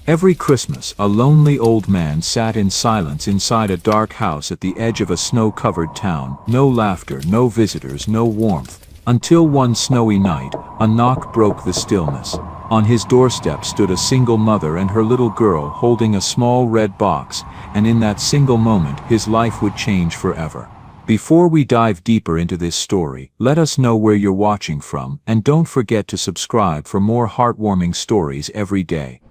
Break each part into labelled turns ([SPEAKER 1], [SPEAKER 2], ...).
[SPEAKER 1] Every Christmas, a lonely old man sat in silence inside a dark house at the edge of a snow-covered town. No laughter, no visitors, no warmth. Until one snowy night, a knock broke the stillness. On his doorstep stood a single mother and her little girl holding a small red box, and in that single moment, his life would change forever. Before we dive deeper into this story, let us know where you're watching from, and don't forget to subscribe for more heartwarming stories every day.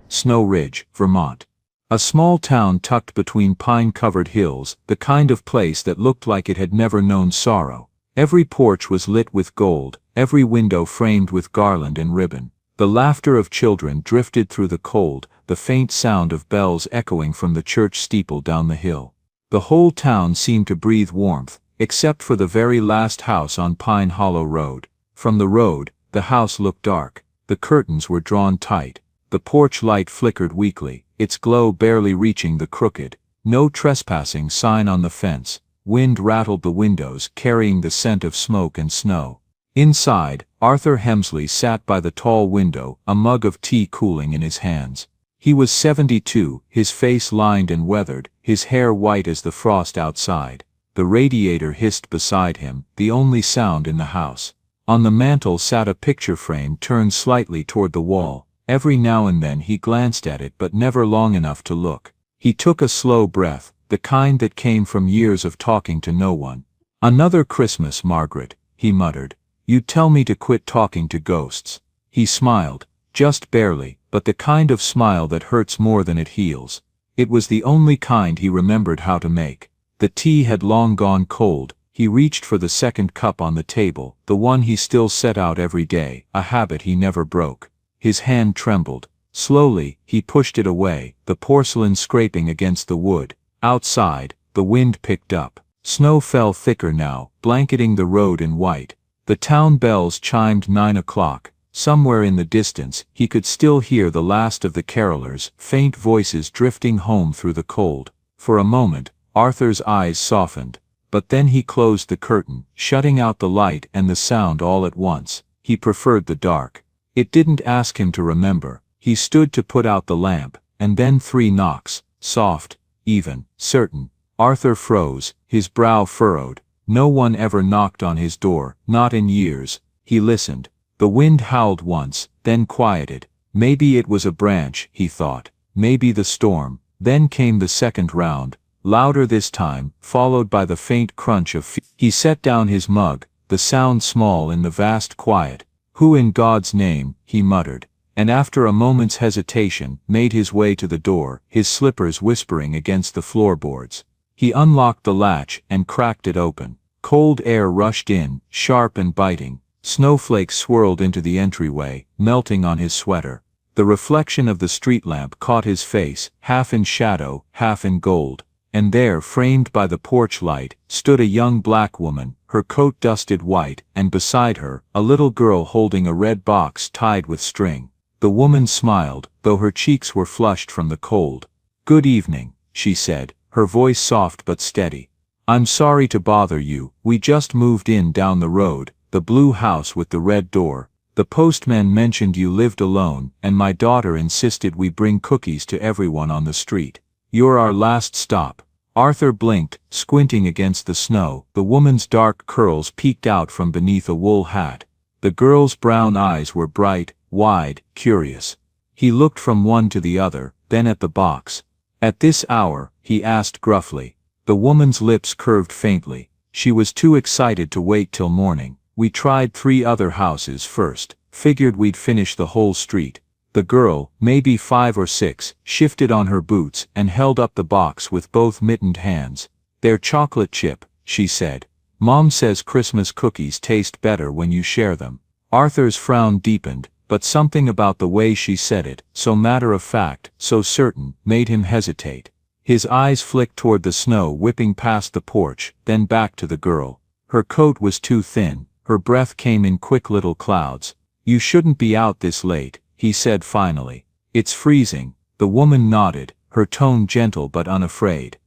[SPEAKER 1] Snow Ridge, Vermont. A small town tucked between pine-covered hills, the kind of place that looked like it had never known sorrow. Every porch was lit with gold, every window framed with garland and ribbon. The laughter of children drifted through the cold, the faint sound of bells echoing from the church steeple down the hill. The whole town seemed to breathe warmth, except for the very last house on Pine Hollow Road. From the road, the house looked dark. The curtains were drawn tight. The porch light flickered weakly, its glow barely reaching the crooked, no trespassing sign on the fence. Wind rattled the windows, carrying the scent of smoke and snow. Inside, Arthur Hemsley sat by the tall window, a mug of tea cooling in his hands. He was 72, his face lined and weathered, his hair white as the frost outside. The radiator hissed beside him, the only sound in the house. On the mantel sat a picture frame turned slightly toward the wall. Every now and then he glanced at it, but never long enough to look. He took a slow breath, the kind that came from years of talking to no one. "Another Christmas, Margaret," he muttered. "You'd tell me to quit talking to ghosts." He smiled, just barely, but the kind of smile that hurts more than it heals. It was the only kind he remembered how to make. The tea had long gone cold. He reached for the second cup on the table, the one he still set out every day, a habit he never broke. His hand trembled. Slowly, he pushed it away, the porcelain scraping against the wood. Outside, the wind picked up. Snow fell thicker now, blanketing the road in white. The town bells chimed 9 o'clock. Somewhere in the distance, he could still hear the last of the carolers, faint voices drifting home through the cold. For a moment, Arthur's eyes softened. But then he closed the curtain, shutting out the light and the sound all at once. He preferred the dark. It didn't ask him to remember. He stood to put out the lamp, and then 3 knocks, soft, even, certain. Arthur froze, his brow furrowed. No one ever knocked on his door, not in years. He listened. The wind howled once, then quieted. Maybe it was a branch, he thought. Maybe the storm. Then came the second round, louder this time, followed by the faint crunch of feet. He set down his mug, the sound small in the vast quiet. "Who in God's name," he muttered, and after a moment's hesitation, made his way to the door, his slippers whispering against the floorboards. He unlocked the latch and cracked it open. Cold air rushed in, sharp and biting. Snowflakes swirled into the entryway, melting on his sweater. The reflection of the street lamp caught his face, half in shadow, half in gold. And there, framed by the porch light, stood a young black woman, her coat dusted white, and beside her, a little girl holding a red box tied with string. The woman smiled, though her cheeks were flushed from the cold. "Good evening," she said, her voice soft but steady. "I'm sorry to bother you. We just moved in down the road, the blue house with the red door. The postman mentioned you lived alone, and my daughter insisted we bring cookies to everyone on the street. You're our last stop." Arthur blinked, squinting against the snow. The woman's dark curls peeked out from beneath a wool hat. The girl's brown eyes were bright, wide, curious. He looked from one to the other, then at the box. "At this hour?" he asked gruffly. The woman's lips curved faintly. She was too excited to wait till morning. "We tried 3 other houses first. Figured we'd finish the whole street." The girl, maybe 5 or 6, shifted on her boots and held up the box with both mittened hands. "They're chocolate chip," she said. "Mom says Christmas cookies taste better when you share them." Arthur's frown deepened, but something about the way she said it, so matter-of-fact, so certain, made him hesitate. His eyes flicked toward the snow whipping past the porch, then back to the girl. Her coat was too thin, her breath came in quick little clouds. "You shouldn't be out this late," he said finally. "It's freezing." The woman nodded, her tone gentle but unafraid.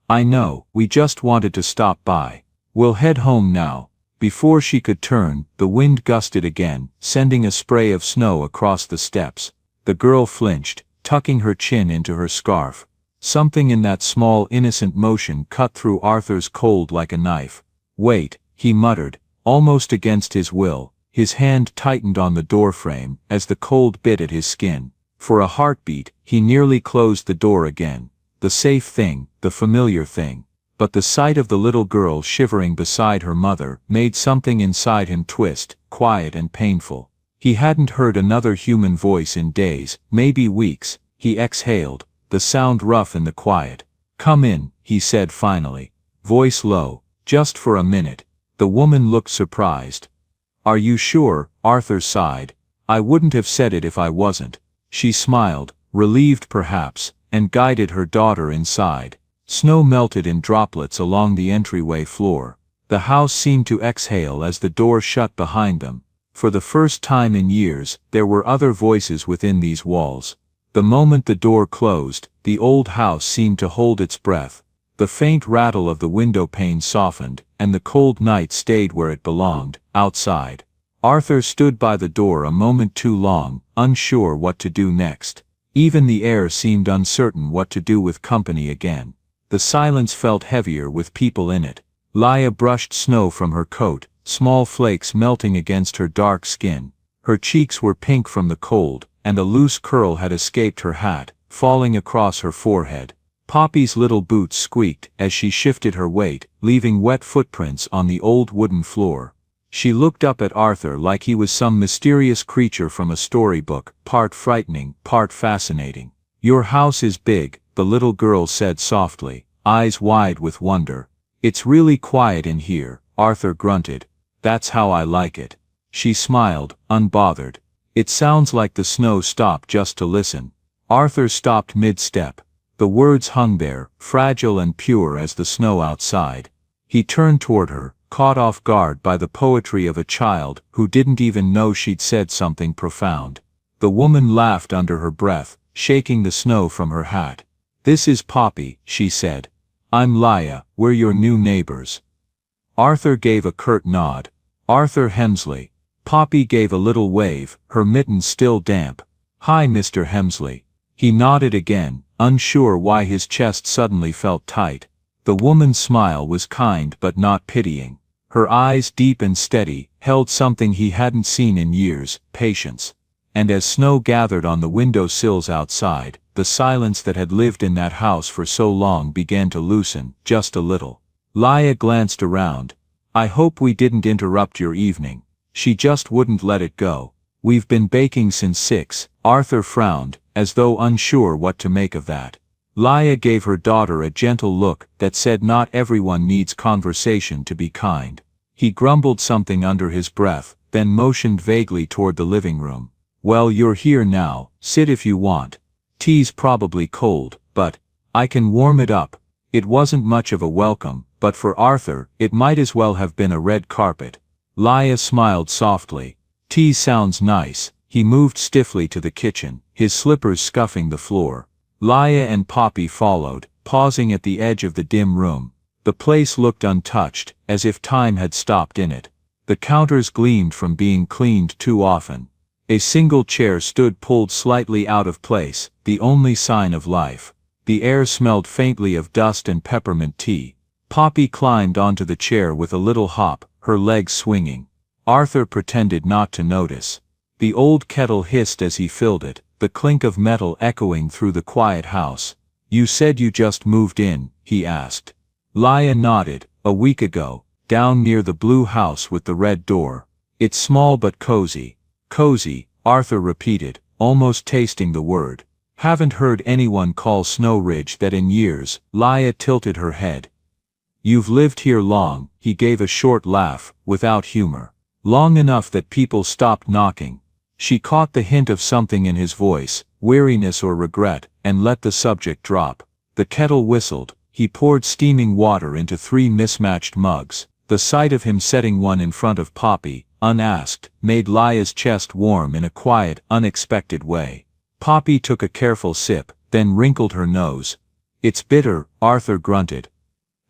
[SPEAKER 1] "I know, we just wanted to stop by. We'll head home now." Before she could turn, the wind gusted again, sending a spray of snow across the steps. The girl flinched, tucking her chin into her scarf. Something in that small innocent motion cut through Arthur's cold like a knife. "Wait," he muttered, almost against his will. His hand tightened on the doorframe as the cold bit at his skin. For a heartbeat, he nearly closed the door again. The safe thing, the familiar thing. But the sight of the little girl shivering beside her mother made something inside him twist, quiet and painful. He hadn't heard another human voice in days, maybe weeks. He exhaled, the sound rough in the quiet. "Come in," he said finally. Voice low, "just for a minute." The woman looked surprised. "Are you sure?" Arthur sighed. "I wouldn't have said it if I wasn't." She smiled, relieved perhaps, and guided her daughter inside. Snow melted in droplets along the entryway floor. The house seemed to exhale as the door shut behind them. For the first time in years, there were other voices within these walls. The moment the door closed, the old house seemed to hold its breath. The faint rattle of the window pane softened, and the cold night stayed where it belonged, outside. Arthur stood by the door a moment too long, unsure what to do next. Even the air seemed uncertain what to do with company again. The silence felt heavier with people in it. Laia brushed snow from her coat, small flakes melting against her dark skin. Her cheeks were pink from the cold, and a loose curl had escaped her hat, falling across her forehead. Poppy's little boots squeaked as she shifted her weight, leaving wet footprints on the old wooden floor. She looked up at Arthur like he was some mysterious creature from a storybook, part frightening, part fascinating. "Your house is big," the little girl said softly, eyes wide with wonder. "It's really quiet in here," Arthur grunted. "That's how I like it." She smiled, unbothered. "It sounds like the snow stopped just to listen." Arthur stopped mid-step. The words hung there, fragile and pure as the snow outside. He turned toward her, caught off guard by the poetry of a child who didn't even know she'd said something profound. The woman laughed under her breath, shaking the snow from her hat. "This is Poppy," she said. "I'm Laia, we're your new neighbors." Arthur gave a curt nod. "Arthur Hemsley." Poppy gave a little wave, her mittens still damp. "Hi, Mr. Hemsley." He nodded again, unsure why his chest suddenly felt tight. The woman's smile was kind but not pitying. Her eyes, deep and steady, held something he hadn't seen in years, patience. And as snow gathered on the window sills outside, the silence that had lived in that house for so long began to loosen, just a little. Laia glanced around. "I hope we didn't interrupt your evening." She just wouldn't let it go. "We've been baking since 6, Arthur frowned, as though unsure what to make of that. Laia gave her daughter a gentle look that said not everyone needs conversation to be kind. He grumbled something under his breath, then motioned vaguely toward the living room. "Well, you're here now, sit if you want. Tea's probably cold, but I can warm it up." It wasn't much of a welcome, but for Arthur, it might as well have been a red carpet. Laia smiled softly. "Tea sounds nice." He moved stiffly to the kitchen, his slippers scuffing the floor. Laia and Poppy followed, pausing at the edge of the dim room. The place looked untouched, as if time had stopped in it. The counters gleamed from being cleaned too often. A single chair stood pulled slightly out of place, the only sign of life. The air smelled faintly of dust and peppermint tea. Poppy climbed onto the chair with a little hop, her legs swinging. Arthur pretended not to notice. The old kettle hissed as he filled it, the clink of metal echoing through the quiet house. "You said you just moved in?" he asked. Laia nodded. "A week ago, down near the blue house with the red door. It's small but cozy." "Cozy," Arthur repeated, almost tasting the word. "Haven't heard anyone call Snow Ridge that in years." Laia tilted her head. "You've lived here long," he gave a short laugh, without humor. "Long enough that people stopped knocking." She caught the hint of something in his voice, weariness or regret, and let the subject drop. The kettle whistled. He poured steaming water into 3 mismatched mugs. The sight of him setting one in front of Poppy, unasked, made Laia's chest warm in a quiet, unexpected way. Poppy took a careful sip, then wrinkled her nose. "It's bitter," Arthur grunted.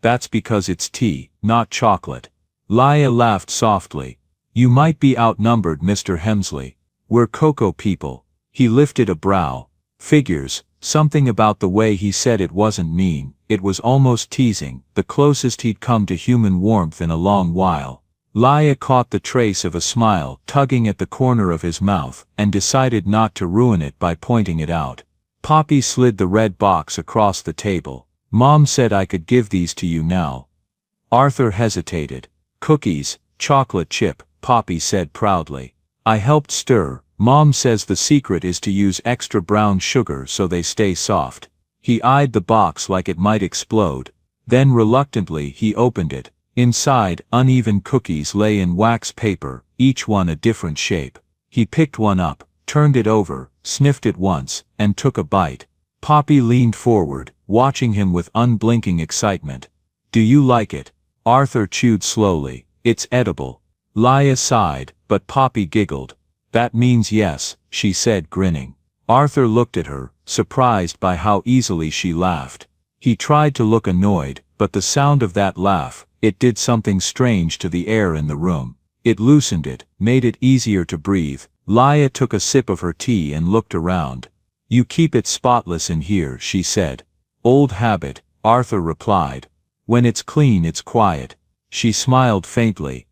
[SPEAKER 1] "That's because it's tea, not chocolate." Laia laughed softly. "You might be outnumbered, Mr. Hemsley. We're cocoa people." He lifted a brow. Figures, something about the way he said it wasn't mean, it was almost teasing, the closest he'd come to human warmth in a long while. Laia caught the trace of a smile tugging at the corner of his mouth and decided not to ruin it by pointing it out. Poppy slid the red box across the table. Mom said I could give these to you now. Arthur hesitated. Cookies, chocolate chip, Poppy said proudly. I helped stir. Mom says the secret is to use extra brown sugar so they stay soft. He eyed the box like it might explode. Then reluctantly he opened it. Inside, uneven cookies lay in wax paper, each one a different shape. He picked one up, turned it over, sniffed it once, and took a bite. Poppy leaned forward, watching him with unblinking excitement. Do you like it? Arthur chewed slowly. It's edible. Laia sighed, but Poppy giggled. That means yes, she said, grinning. Arthur looked at her, surprised by how easily she laughed. He tried to look annoyed, but the sound of that laugh, it did something strange to the air in the room. It loosened it, made it easier to breathe. Laia took a sip of her tea and looked around. You keep it spotless in here, she said. Old habit, Arthur replied. When it's clean it's quiet. She smiled faintly.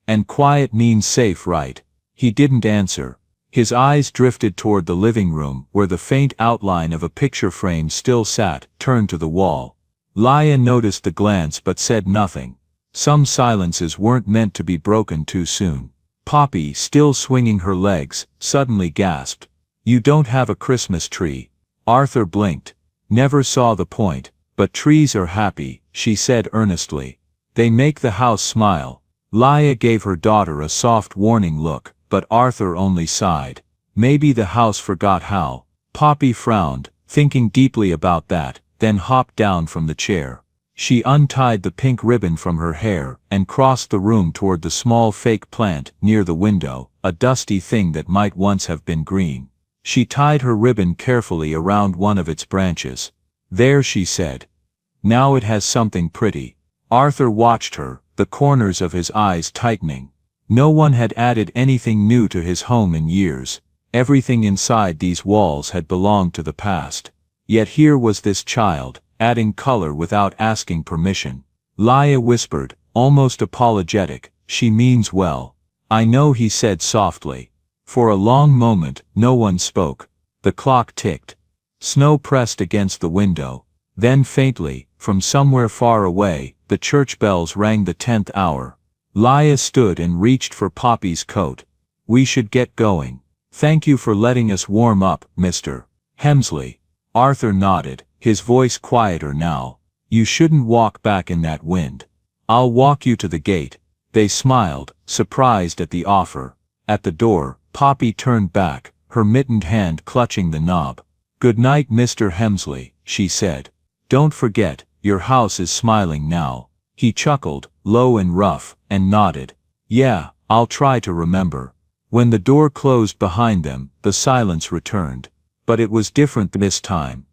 [SPEAKER 1] And quiet means safe, right? He didn't answer. His eyes drifted toward the living room where the faint outline of a picture frame still sat, turned to the wall. Laia noticed the glance but said nothing. Some silences weren't meant to be broken too soon. Poppy, still swinging her legs, suddenly gasped. You don't have a Christmas tree. Arthur blinked. Never saw the point. But trees are happy, she said earnestly. They make the house smile. Laia gave her daughter a soft warning look, but Arthur only sighed. Maybe the house forgot how. Poppy frowned, thinking deeply about that, then hopped down from the chair. She untied the pink ribbon from her hair and crossed the room toward the small fake plant near the window, a dusty thing that might once have been green. She tied her ribbon carefully around one of its branches. There, she said. Now it has something pretty. Arthur watched her, the corners of his eyes tightening. No one had added anything new to his home in years. Everything inside these walls had belonged to the past. Yet here was this child, adding color without asking permission. Laia whispered, almost apologetic, she means well. I know, he said softly. For a long moment, no one spoke. The clock ticked. Snow pressed against the window. Then faintly, from somewhere far away, the church bells rang the 10th hour. Laia stood and reached for Poppy's coat. We should get going. Thank you for letting us warm up, Mr. Hemsley. Arthur nodded, his voice quieter now. You shouldn't walk back in that wind. I'll walk you to the gate. They smiled, surprised at the offer. At the door, Poppy turned back, her mittened hand clutching the knob. Good night, Mr. Hemsley, she said. Don't forget, your house is smiling now. He chuckled, low and rough, and nodded. Yeah, I'll try to remember. When the door closed behind them, the silence returned. But it was different this time.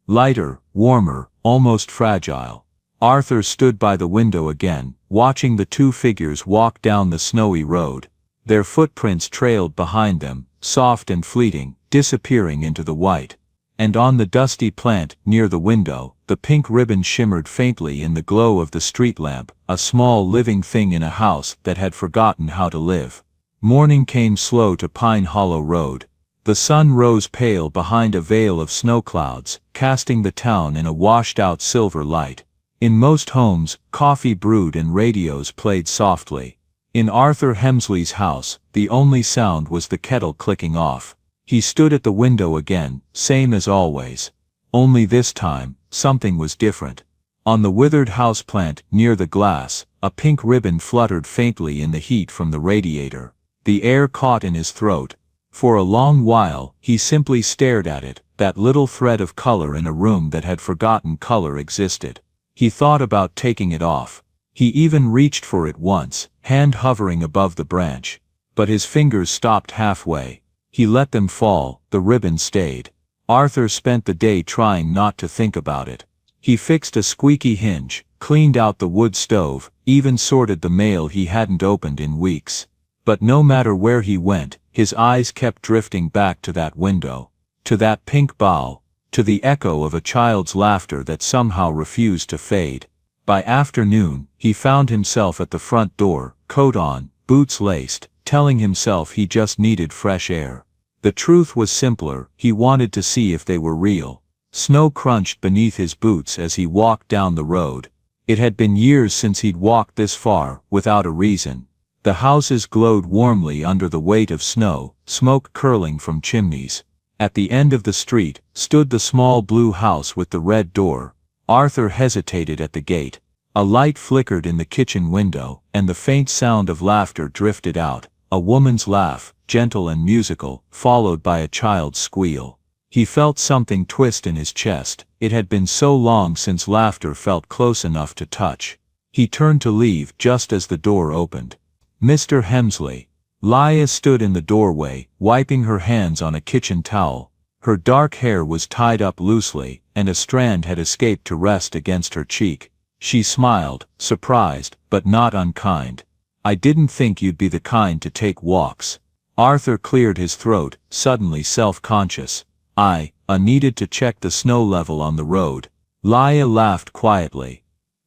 [SPEAKER 1] Lighter, warmer, almost fragile. Arthur stood by the window again, watching the two figures walk down the snowy road. Their footprints trailed behind them, soft and fleeting, disappearing into the white. And on the dusty plant near the window, the pink ribbon shimmered faintly in the glow of the street lamp, a small living thing in a house that had forgotten how to live. Morning came slow to Pine Hollow Road. The sun rose pale behind a veil of snow clouds, casting the town in a washed-out silver light. In most homes, coffee brewed and radios played softly. In Arthur Hemsley's house, the only sound was the kettle clicking off. He stood at the window again, same as always. Only this time, something was different. On the withered houseplant near the glass, a pink ribbon fluttered faintly in the heat from the radiator. The air caught in his throat. For a long while, he simply stared at it, that little thread of color in a room that had forgotten color existed. He thought about taking it off. He even reached for it once, hand hovering above the branch. But his fingers stopped halfway. He let them fall, the ribbon stayed. Arthur spent the day trying not to think about it. He fixed a squeaky hinge, cleaned out the wood stove, even sorted the mail he hadn't opened in weeks. But no matter where he went, his eyes kept drifting back to that window. to that pink bow, to the echo of a child's laughter that somehow refused to fade. By afternoon, he found himself at the front door, coat on, boots laced, telling himself he just needed fresh air. The truth was simpler, he wanted to see if they were real. Snow crunched beneath his boots as he walked down the road. It had been years since he'd walked this far, without a reason. The houses glowed warmly under the weight of snow, smoke curling from chimneys. At the end of the street, stood the small blue house with the red door. Arthur hesitated at the gate. A light flickered in the kitchen window, and the faint sound of laughter drifted out. A woman's laugh, gentle and musical, followed by a child's squeal. He felt something twist in his chest. It had been so long since laughter felt close enough to touch. He turned to leave just as the door opened. Mr. Hemsley. Leah stood in the doorway, wiping her hands on a kitchen towel. Her dark hair was tied up loosely, and a strand had escaped to rest against her cheek. She smiled, surprised, but not unkind. "I didn't think you'd be the kind to take walks." Arthur cleared his throat, suddenly self-conscious. "I needed to check the snow level on the road." Leah laughed quietly.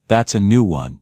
[SPEAKER 1] "That's a new one."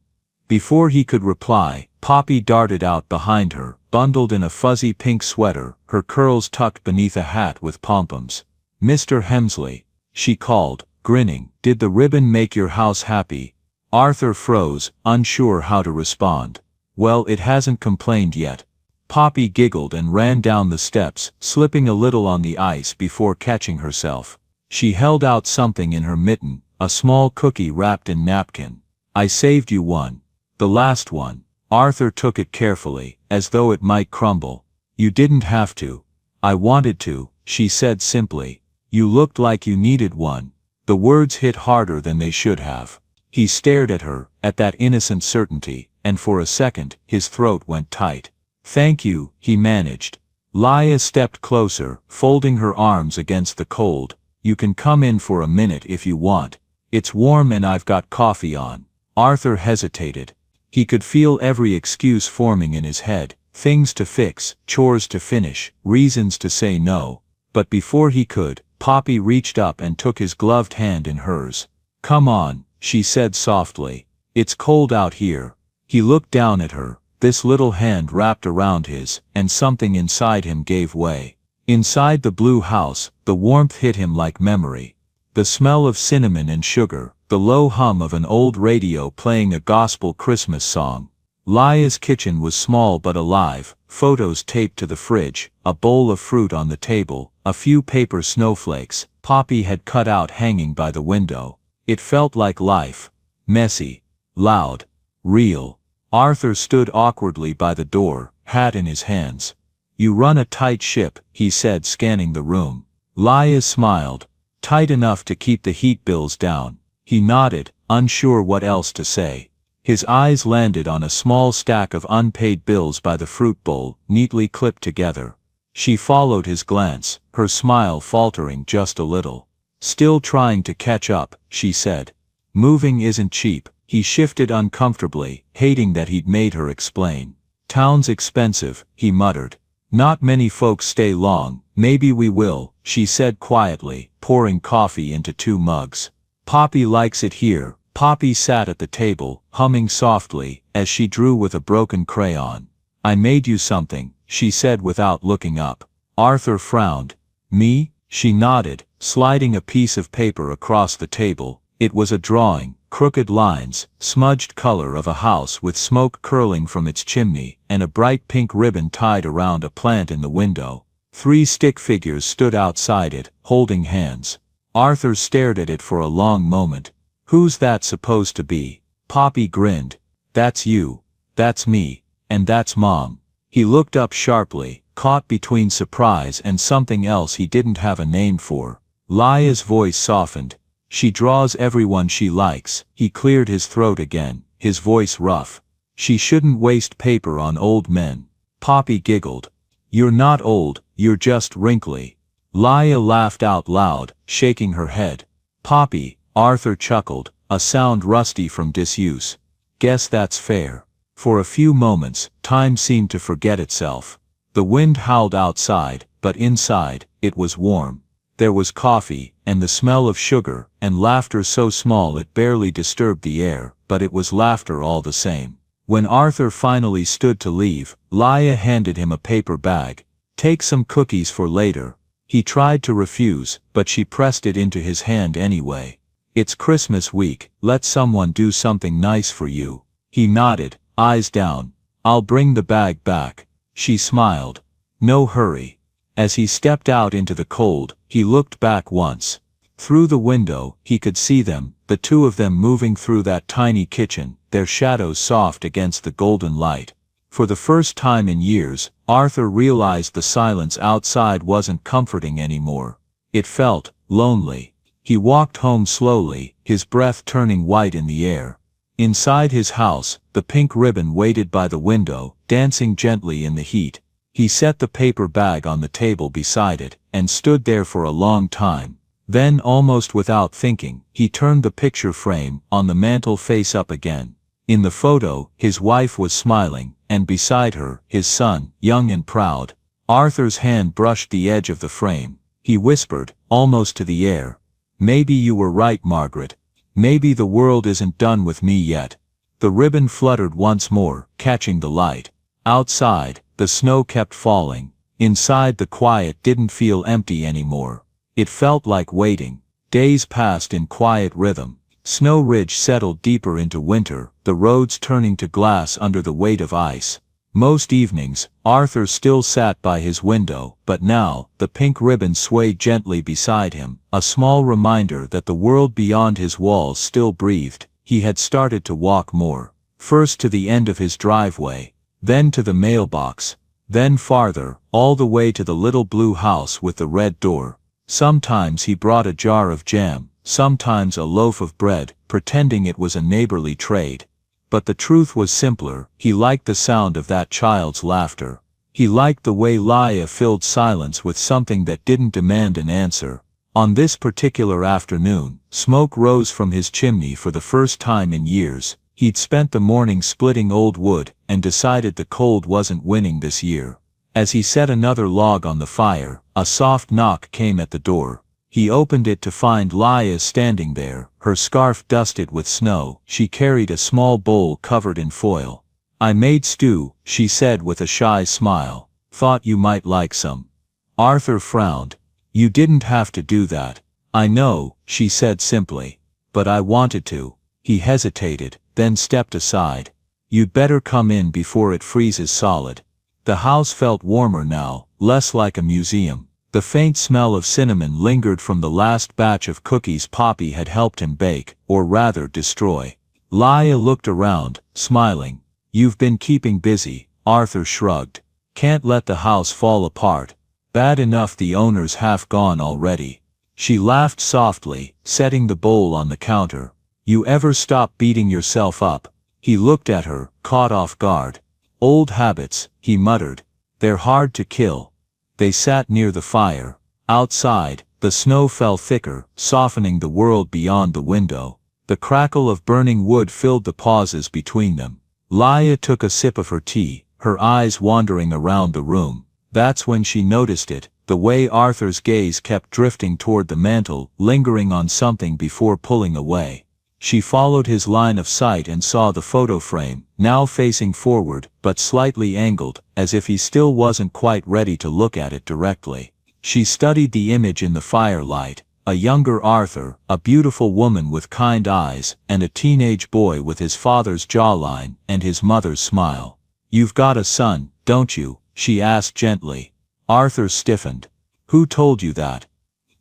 [SPEAKER 1] Before he could reply, Poppy darted out behind her, bundled in a fuzzy pink sweater, her curls tucked beneath a hat with pompons. "Mr. Hemsley," she called, grinning, "did the ribbon make your house happy?" Arthur froze, unsure how to respond. "Well, it hasn't complained yet." Poppy giggled and ran down the steps, slipping a little on the ice before catching herself. She held out something in her mitten, a small cookie wrapped in napkin. "I saved you one. The last one." Arthur took it carefully, as though it might crumble. "You didn't have to." "I wanted to," she said simply. "You looked like you needed one." The words hit harder than they should have. He stared at her, at that innocent certainty, and for a second, his throat went tight. "Thank you," he managed. Leah stepped closer, folding her arms against the cold. "You can come in for a minute if you want. It's warm and I've got coffee on." Arthur hesitated. He could feel every excuse forming in his head, things to fix, chores to finish, reasons to say no. But before he could, Poppy reached up and took his gloved hand in hers. "Come on," she said softly. "It's cold out here." He looked down at her, this little hand wrapped around his, and something inside him gave way. Inside the blue house, the warmth hit him like memory. The smell of cinnamon and sugar, the low hum of an old radio playing a gospel Christmas song. Leah's kitchen was small but alive, photos taped to the fridge, a bowl of fruit on the table, a few paper snowflakes Poppy had cut out hanging by the window. It felt like life. Messy. Loud. Real. Arthur stood awkwardly by the door, hat in his hands. "You run a tight ship," he said, scanning the room. Leah smiled. "Tight enough to keep the heat bills down." He nodded, unsure what else to say. His eyes landed on a small stack of unpaid bills by the fruit bowl, neatly clipped together. She followed his glance, her smile faltering just a little. "Still trying to catch up," she said. "Moving isn't cheap." He shifted uncomfortably, hating that he'd made her explain. "Town's expensive," he muttered. "Not many folks stay long. Maybe we will," she said quietly, pouring coffee into 2 mugs. "Poppy likes it here." Poppy sat at the table, humming softly, as she drew with a broken crayon. "I made you something," she said without looking up. Arthur frowned. "Me?" She nodded, sliding a piece of paper across the table. It was a drawing, crooked lines, smudged color of a house with smoke curling from its chimney, and a bright pink ribbon tied around a plant in the window. 3 stick figures stood outside it, holding hands. Arthur stared at it for a long moment. "Who's that supposed to be?" Poppy grinned. "That's you. That's me. And that's Mom." He looked up sharply, caught between surprise and something else he didn't have a name for. Leah's voice softened. "She draws everyone she likes." He cleared his throat again, his voice rough. "She shouldn't waste paper on old men." Poppy giggled. "You're not old, you're just wrinkly." Leah laughed out loud, shaking her head. "Poppy," Arthur chuckled, a sound rusty from disuse. "Guess that's fair." For a few moments, time seemed to forget itself. The wind howled outside, but inside, it was warm. There was coffee, and the smell of sugar, and laughter so small it barely disturbed the air, but it was laughter all the same. When Arthur finally stood to leave, Leah handed him a paper bag. "Take some cookies for later." He tried to refuse, but she pressed it into his hand anyway. "It's Christmas week, let someone do something nice for you." He nodded, eyes down. "I'll bring the bag back." She smiled. "No hurry." As he stepped out into the cold, he looked back once. Through the window, he could see them, the two of them moving through that tiny kitchen, their shadows soft against the golden light. For the first time in years, Arthur realized the silence outside wasn't comforting anymore. It felt lonely. He walked home slowly, his breath turning white in the air. Inside his house, the pink ribbon waited by the window, dancing gently in the heat. He set the paper bag on the table beside it, and stood there for a long time. Then, almost without thinking, he turned the picture frame on the mantel face up again. In the photo, his wife was smiling, and beside her, his son, young and proud. Arthur's hand brushed the edge of the frame. He whispered, almost to the air, "Maybe you were right, Margaret. Maybe the world isn't done with me yet." The ribbon fluttered once more, catching the light. Outside, the snow kept falling. Inside, the quiet didn't feel empty anymore. It felt like waiting. Days passed in quiet rhythm. Snow Ridge settled deeper into winter, the roads turning to glass under the weight of ice. Most evenings, Arthur still sat by his window, but now, the pink ribbon swayed gently beside him, a small reminder that the world beyond his walls still breathed. He had started to walk more. First to the end of his driveway, then to the mailbox, then farther, all the way to the little blue house with the red door. Sometimes he brought a jar of jam, sometimes a loaf of bread, pretending it was a neighborly trade. But the truth was simpler. He liked the sound of that child's laughter. He liked the way Leah filled silence with something that didn't demand an answer. On this particular afternoon, smoke rose from his chimney for the first time in years. He'd spent the morning splitting old wood, and decided the cold wasn't winning this year. As he set another log on the fire, a soft knock came at the door. He opened it to find Leah standing there, her scarf dusted with snow. She carried a small bowl covered in foil. "I made stew," she said with a shy smile. "Thought you might like some." Arthur frowned. "You didn't have to do that." "I know," she said simply. "But I wanted to." He hesitated, then stepped aside. "You'd better come in before it freezes solid." The house felt warmer now, less like a museum. The faint smell of cinnamon lingered from the last batch of cookies Poppy had helped him bake, or rather destroy. Leah looked around, smiling. "You've been keeping busy," Arthur shrugged. "Can't let the house fall apart. Bad enough the owner's half gone already." She laughed softly, setting the bowl on the counter. "You ever stop beating yourself up?" He looked at her, caught off guard. "Old habits," he muttered. "They're hard to kill." They sat near the fire. Outside, the snow fell thicker, softening the world beyond the window. The crackle of burning wood filled the pauses between them. Leah took a sip of her tea, her eyes wandering around the room. That's when she noticed it, the way Arthur's gaze kept drifting toward the mantel, lingering on something before pulling away. She followed his line of sight and saw the photo frame, now facing forward, but slightly angled, as if he still wasn't quite ready to look at it directly. She studied the image in the firelight, a younger Arthur, a beautiful woman with kind eyes, and a teenage boy with his father's jawline and his mother's smile. "You've got a son, don't you?" she asked gently. Arthur stiffened. "Who told you that?"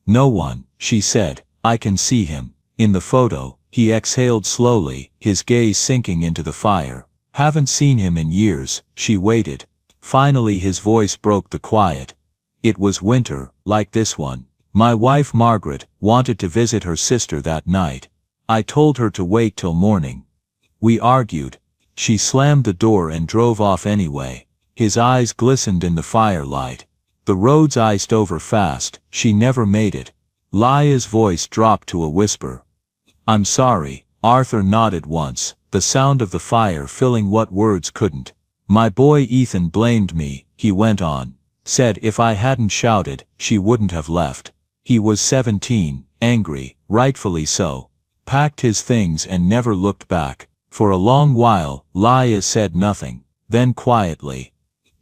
[SPEAKER 1] "No one," she said. "I can see him." In the photo, he exhaled slowly, his gaze sinking into the fire. "Haven't seen him in years." She waited. Finally his voice broke the quiet. "It was winter, like this one. My wife Margaret wanted to visit her sister that night. I told her to wait till morning. We argued. She slammed the door and drove off anyway." His eyes glistened in the firelight. "The roads iced over fast, she never made it." Leah's voice dropped to a whisper. "I'm sorry." Arthur nodded once, the sound of the fire filling what words couldn't. "My boy Ethan blamed me," he went on. "Said if I hadn't shouted, she wouldn't have left." He was 17, angry, rightfully so. Packed his things and never looked back. For a long while, Laya said nothing. Then quietly,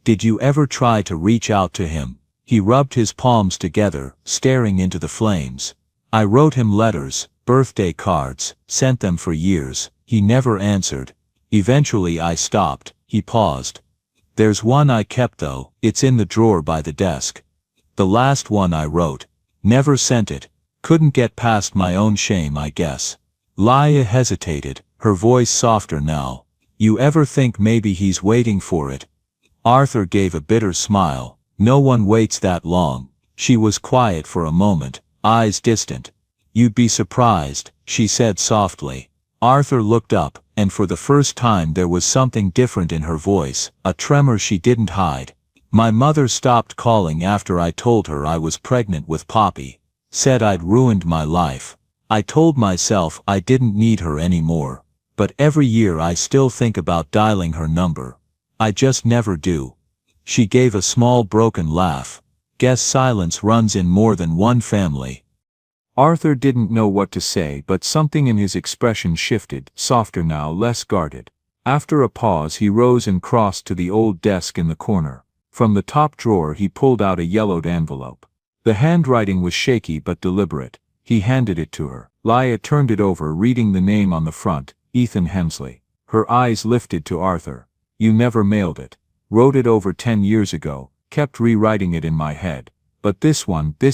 [SPEAKER 1] "Did you ever try to reach out to him?" He rubbed his palms together, staring into the flames. "I wrote him letters, birthday cards, sent them for years. He never answered. Eventually I stopped." He paused. "There's one I kept though. It's in the drawer by the desk. The last one I wrote. Never sent it. Couldn't get past my own shame, I guess." Laya hesitated, her voice softer now. "You ever think maybe he's waiting for it?" Arthur gave a bitter smile. "No one waits that long." She was quiet for a moment, eyes distant. "You'd be surprised," she said softly. Arthur looked up, and for the first time there was something different in her voice, a tremor she didn't hide. "My mother stopped calling after I told her I was pregnant with Poppy. Said I'd ruined my life. I told myself I didn't need her anymore. But every year I still think about dialing her number. I just never do." She gave a small broken laugh. "Guess silence runs in more than one family." Arthur didn't know what to say, but something in his expression shifted, softer now, less guarded. After a pause he rose and crossed to the old desk in the corner. From the top drawer he pulled out a yellowed envelope. The handwriting was shaky but deliberate. He handed it to her. Laya turned it over, reading the name on the front, Ethan Hensley. Her eyes lifted to Arthur. "You never mailed it. Wrote it over 10 years ago, kept rewriting it in my head. But this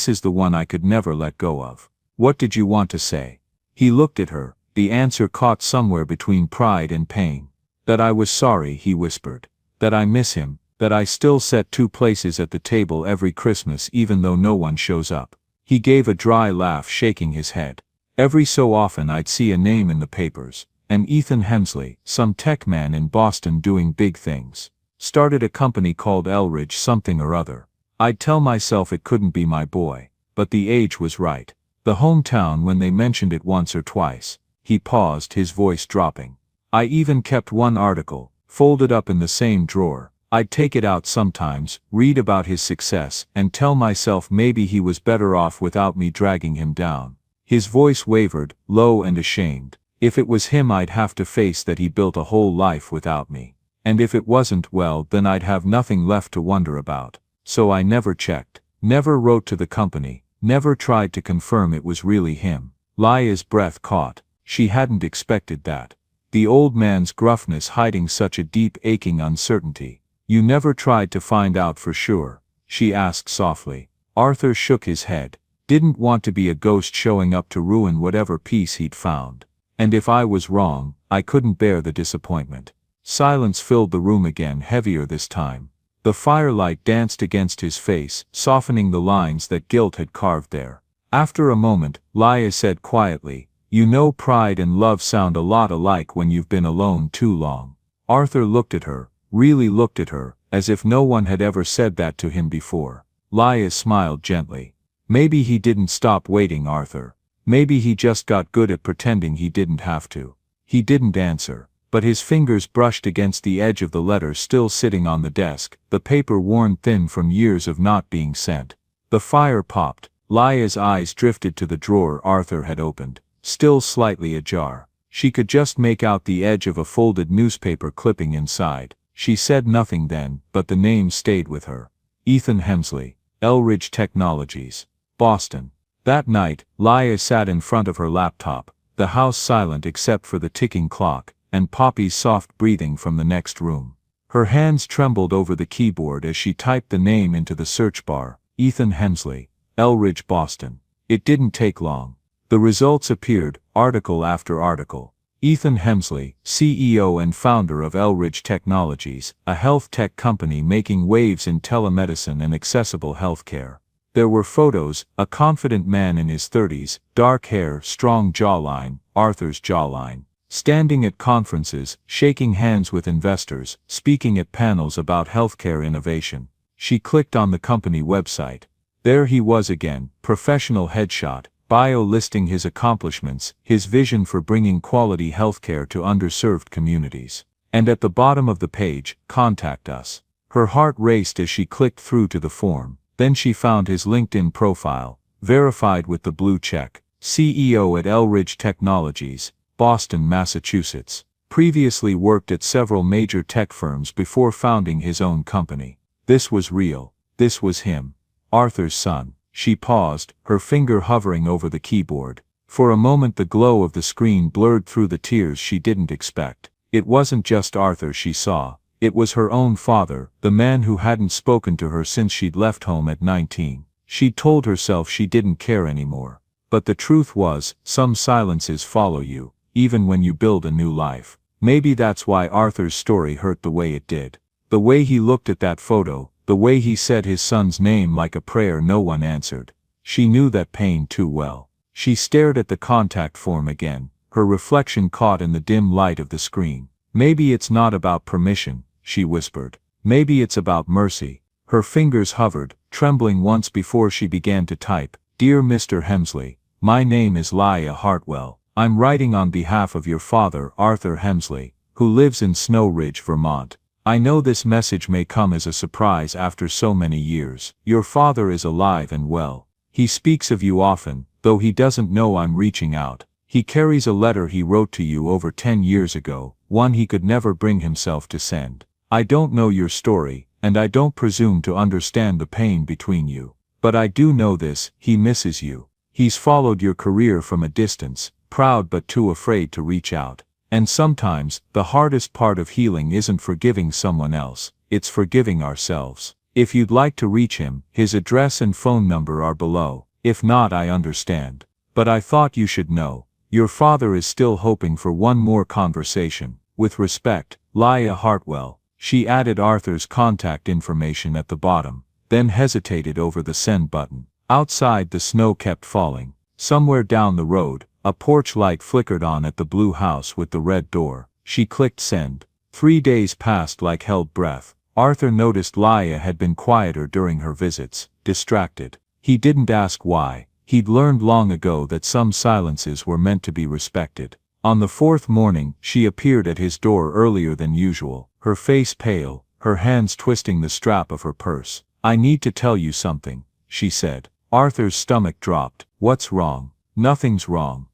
[SPEAKER 1] is the one I could never let go of. What did you want to say?" He looked at her, the answer caught somewhere between pride and pain. "That I was sorry," he whispered. "That I miss him, that I still set 2 places at the table every Christmas even though no one shows up." He gave a dry laugh, shaking his head. "Every so often I'd see a name in the papers. And Ethan Hensley, some tech man in Boston doing big things. Started a company called Elridge something or other. I'd tell myself it couldn't be my boy. But the age was right. The hometown when they mentioned it once or twice." He paused, his voice dropping. "I even kept one article, folded up in the same drawer. I'd take it out sometimes, read about his success, and tell myself maybe he was better off without me dragging him down." His voice wavered, low and ashamed. "If it was him I'd have to face that he built a whole life without me. And if it wasn't, well, then I'd have nothing left to wonder about. So I never checked, never wrote to the company, never tried to confirm it was really him." Laya's breath caught. She hadn't expected that. The old man's gruffness hiding such a deep aching uncertainty. "You never tried to find out for sure?" she asked softly. Arthur shook his head. Didn't want to be a ghost showing up to ruin whatever peace he'd found. "And if I was wrong, I couldn't bear the disappointment." Silence filled the room again, heavier this time. The firelight danced against his face, softening the lines that guilt had carved there. After a moment, Laya said quietly, "You know, pride and love sound a lot alike when you've been alone too long." Arthur looked at her, really looked at her, as if no one had ever said that to him before. Laya smiled gently. "Maybe he didn't stop waiting, Arthur. Maybe he just got good at pretending he didn't have to." He didn't answer, but his fingers brushed against the edge of the letter still sitting on the desk, the paper worn thin from years of not being sent. The fire popped. Laya's eyes drifted to the drawer Arthur had opened, still slightly ajar. She could just make out the edge of a folded newspaper clipping inside. She said nothing then, but the name stayed with her. Ethan Hensley, Elridge Technologies, Boston. That night, Laya sat in front of her laptop, the house silent except for the ticking clock, and Poppy's soft breathing from the next room. Her hands trembled over the keyboard as she typed the name into the search bar, Ethan Hensley, Elridge, Boston. It didn't take long. The results appeared, article after article. Ethan Hensley, CEO and founder of Elridge Technologies, a health tech company making waves in telemedicine and accessible healthcare. There were photos, a confident man in his 30s, dark hair, strong jawline, Arthur's jawline, standing at conferences, shaking hands with investors, speaking at panels about healthcare innovation. She clicked on the company website. There he was again, professional headshot, bio listing his accomplishments, his vision for bringing quality healthcare to underserved communities. And at the bottom of the page, contact us. Her heart raced as she clicked through to the form. Then she found his LinkedIn profile, verified with the blue check. CEO at Elridge Technologies, Boston, Massachusetts. Previously worked at several major tech firms before founding his own company. This was real. This was him. Arthur's son. She paused, her finger hovering over the keyboard. For a moment the glow of the screen blurred through the tears she didn't expect. It wasn't just Arthur she saw. It was her own father, the man who hadn't spoken to her since she'd left home at 19. She'd told herself she didn't care anymore. But the truth was, some silences follow you, even when you build a new life. Maybe that's why Arthur's story hurt the way it did. The way he looked at that photo, the way he said his son's name like a prayer no one answered. She knew that pain too well. She stared at the contact form again, her reflection caught in the dim light of the screen. Maybe it's not about permission, she whispered. Maybe it's about mercy. Her fingers hovered, trembling once before she began to type. Dear Mr. Hemsley, my name is Laia Hartwell. I'm writing on behalf of your father, Arthur Hemsley, who lives in Snow Ridge, Vermont. I know this message may come as a surprise after so many years. Your father is alive and well. He speaks of you often, though he doesn't know I'm reaching out. He carries a letter he wrote to you over 10 years ago, one he could never bring himself to send. I don't know your story, and I don't presume to understand the pain between you. But I do know this, he misses you. He's followed your career from a distance, proud but too afraid to reach out. And sometimes, the hardest part of healing isn't forgiving someone else, it's forgiving ourselves. If you'd like to reach him, his address and phone number are below. If not, I understand. But I thought you should know. Your father is still hoping for one more conversation. With respect, Laia Hartwell. She added Arthur's contact information at the bottom, then hesitated over the send button. Outside, the snow kept falling. Somewhere down the road, a porch light flickered on at the blue house with the red door. She clicked send. 3 days passed like held breath. Arthur noticed Laia had been quieter during her visits, distracted. He didn't ask why. He'd learned long ago that some silences were meant to be respected. On the 4th morning, she appeared at his door earlier than usual, her face pale, her hands twisting the strap of her purse. I need to tell you something, she said. Arthur's stomach dropped. What's wrong? Nothing's wrong.